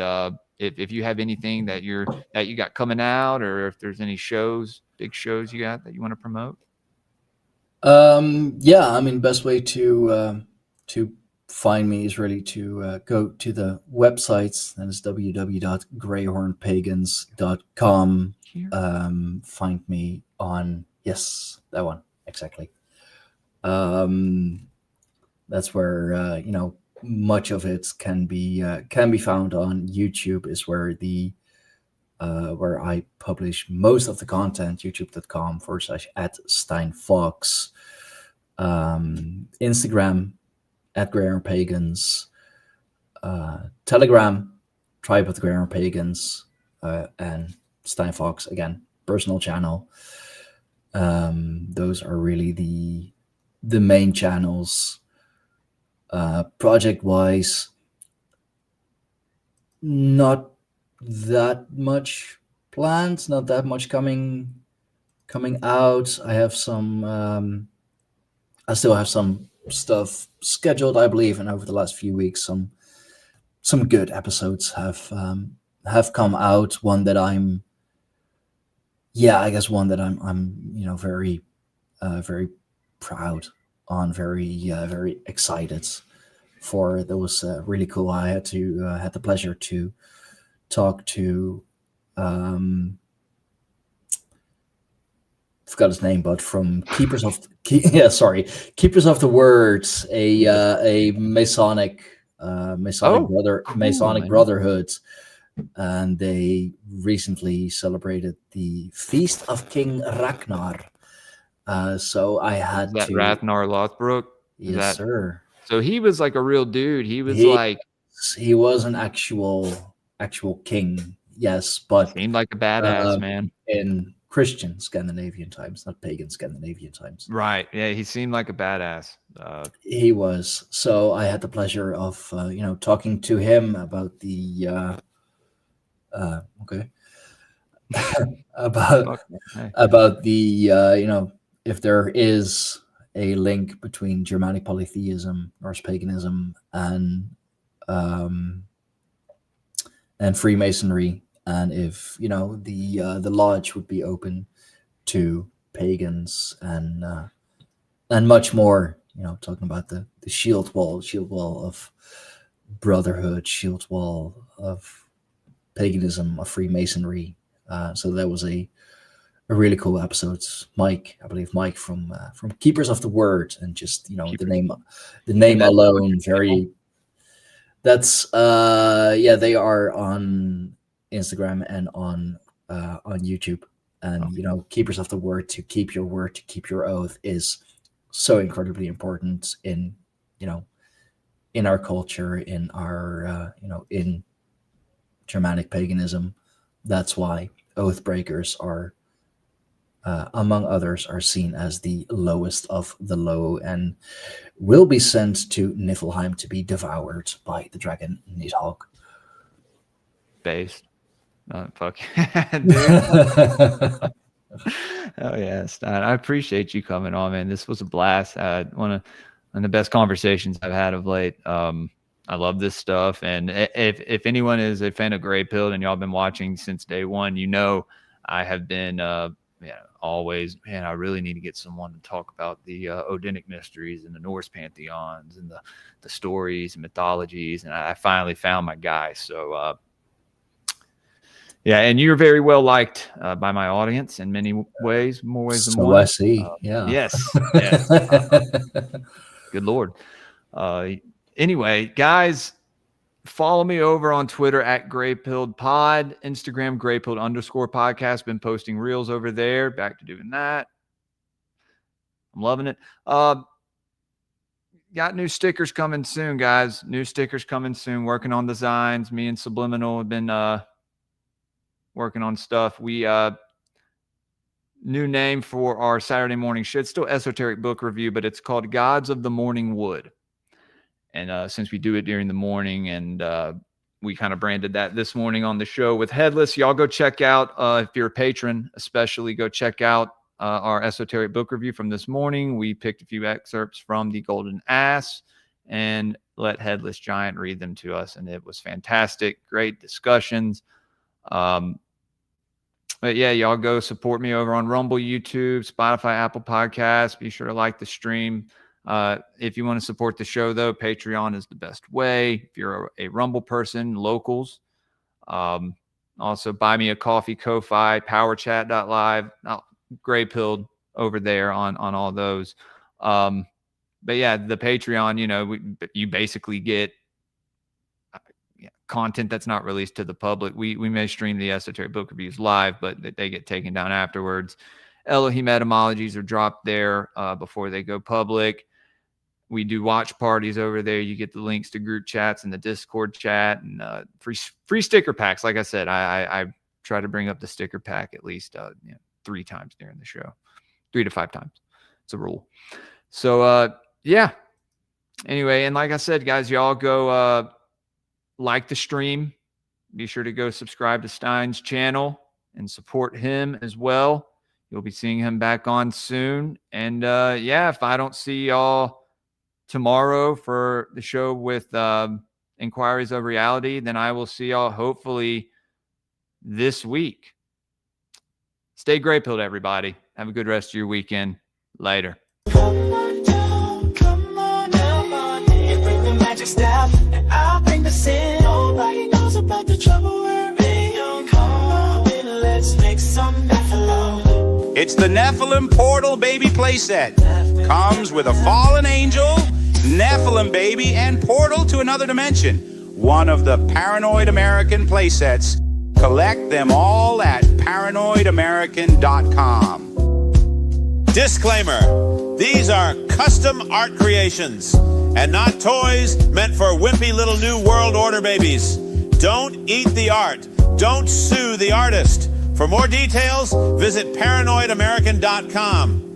if you have anything that you got coming out, or if there's any big shows you got that you want to promote. Best way to find me is really to go to the websites. That is www.greyhornpagans.com. Find me on, yes, that one, exactly. That's where much of it can be found on YouTube. Is where where I publish most of the content. youtube.com/@Stijn Fawkes. Instagram @Greyhorn Pagans. Telegram, Tribe of the Greyhorn Pagans, and Stijn Fawkes, again, personal channel. Those are really the main channels. Project wise, Not that much planned, not that much coming out. I have some I still have some stuff scheduled, I believe, and over the last few weeks some good episodes have come out. One that I'm very very proud on, very excited for. That was really cool. I had the pleasure to talk to forgot his name, but from Keepers of the Words, a Masonic Brotherhood, and they recently celebrated the Feast of King Ragnar. So I had that to Ragnar Lothbrok. Yes, sir. So he was like a real dude. He was he was an actual king. Yes, but seemed like a badass man in Christian Scandinavian times, not pagan Scandinavian times. Right. Yeah, he seemed like a badass. He was. So I had the pleasure of talking to him about the about the if there is a link between Germanic polytheism, Norse paganism, and Freemasonry, and if the lodge would be open to pagans and much more. Talking about the shield wall of brotherhood, shield wall of paganism, of Freemasonry. So that was a really cool episode. Mike, I believe Mike from Keepers of the Word, and just the name alone, very. That's they are on Instagram and on YouTube, and Keepers of the Word, to keep your word, to keep your oath, is so incredibly important in our culture, in our in Germanic paganism. That's why oath breakers are among others are seen as the lowest of the low, and will be sent to Niflheim to be devoured by the dragon Nidhogg. Based. Fuck. Dude. Oh yeah, Stijn, I appreciate you coming on, man. This was a blast. One of the best conversations I've had of late. I love this stuff, and if anyone is a fan of Grey Pilled and y'all been watching since day one, I have been always, man, I really need to get someone to talk about the Odinic mysteries and the Norse pantheons and the stories and mythologies, and I finally found my guy. So yeah, and you're very well liked by my audience in many ways, more ways than one. So I see. Yeah. Yes. Good Lord. Anyway, guys, follow me over on Twitter at greypilledpod, Instagram greypilled_podcast. Been posting reels over there. Back to doing that. I'm loving it. Got new stickers coming soon, guys. New stickers coming soon. Working on designs. Me and Subliminal have been working on stuff. We new name for our Saturday morning show. It's still esoteric book review, but it's called Gods of the Morning Wood. And since we do it during the morning, and we kind of branded that this morning on the show with Headless, y'all go check out, if you're a patron, especially go check out our esoteric book review from this morning. We picked a few excerpts from the Golden Ass and let Headless Giant read them to us. And it was fantastic. Great discussions. But yeah, y'all go support me over on Rumble, YouTube, Spotify, Apple Podcasts. Be sure to like the stream. If you want to support the show, though, Patreon is the best way. If you're a Rumble person, locals. Also, buy me a coffee, Ko-Fi, powerchat.live, Grey Pilled over there on all those. But yeah, the Patreon, you basically get content that's not released to the public. We may stream the esoteric book reviews live, but they get taken down afterwards. Elohim etymologies are dropped there before they go public. We do watch parties over there. You get the links to group chats and the Discord chat, and free sticker packs. Like I said, I try to bring up the sticker pack at least 3 times during the show, 3 to 5 times. It's a rule. So yeah. Anyway, and like I said, guys, y'all go like the stream, be sure to go subscribe to Stein's channel and support him as well. You'll be seeing him back on soon. And yeah, if I don't see y'all tomorrow for the show with Inquiries of Reality, then I will see y'all hopefully this week. Stay grey-pilled, everybody. Have a good rest of your weekend. Later. Come on down, you bring the magic staff, and I'll bring the sin. Nobody knows about the trouble we're in. Come on in, let's make some Nephilim. It's the Nephilim Portal Baby playset. Comes with a fallen angel, Nephilim baby, and portal to another dimension. One of the Paranoid American playsets. Collect them all at paranoidamerican.com. Disclaimer: these are custom art creations and not toys meant for wimpy little new world order babies. Don't eat the art. Don't sue the artist. For more details, visit paranoidamerican.com.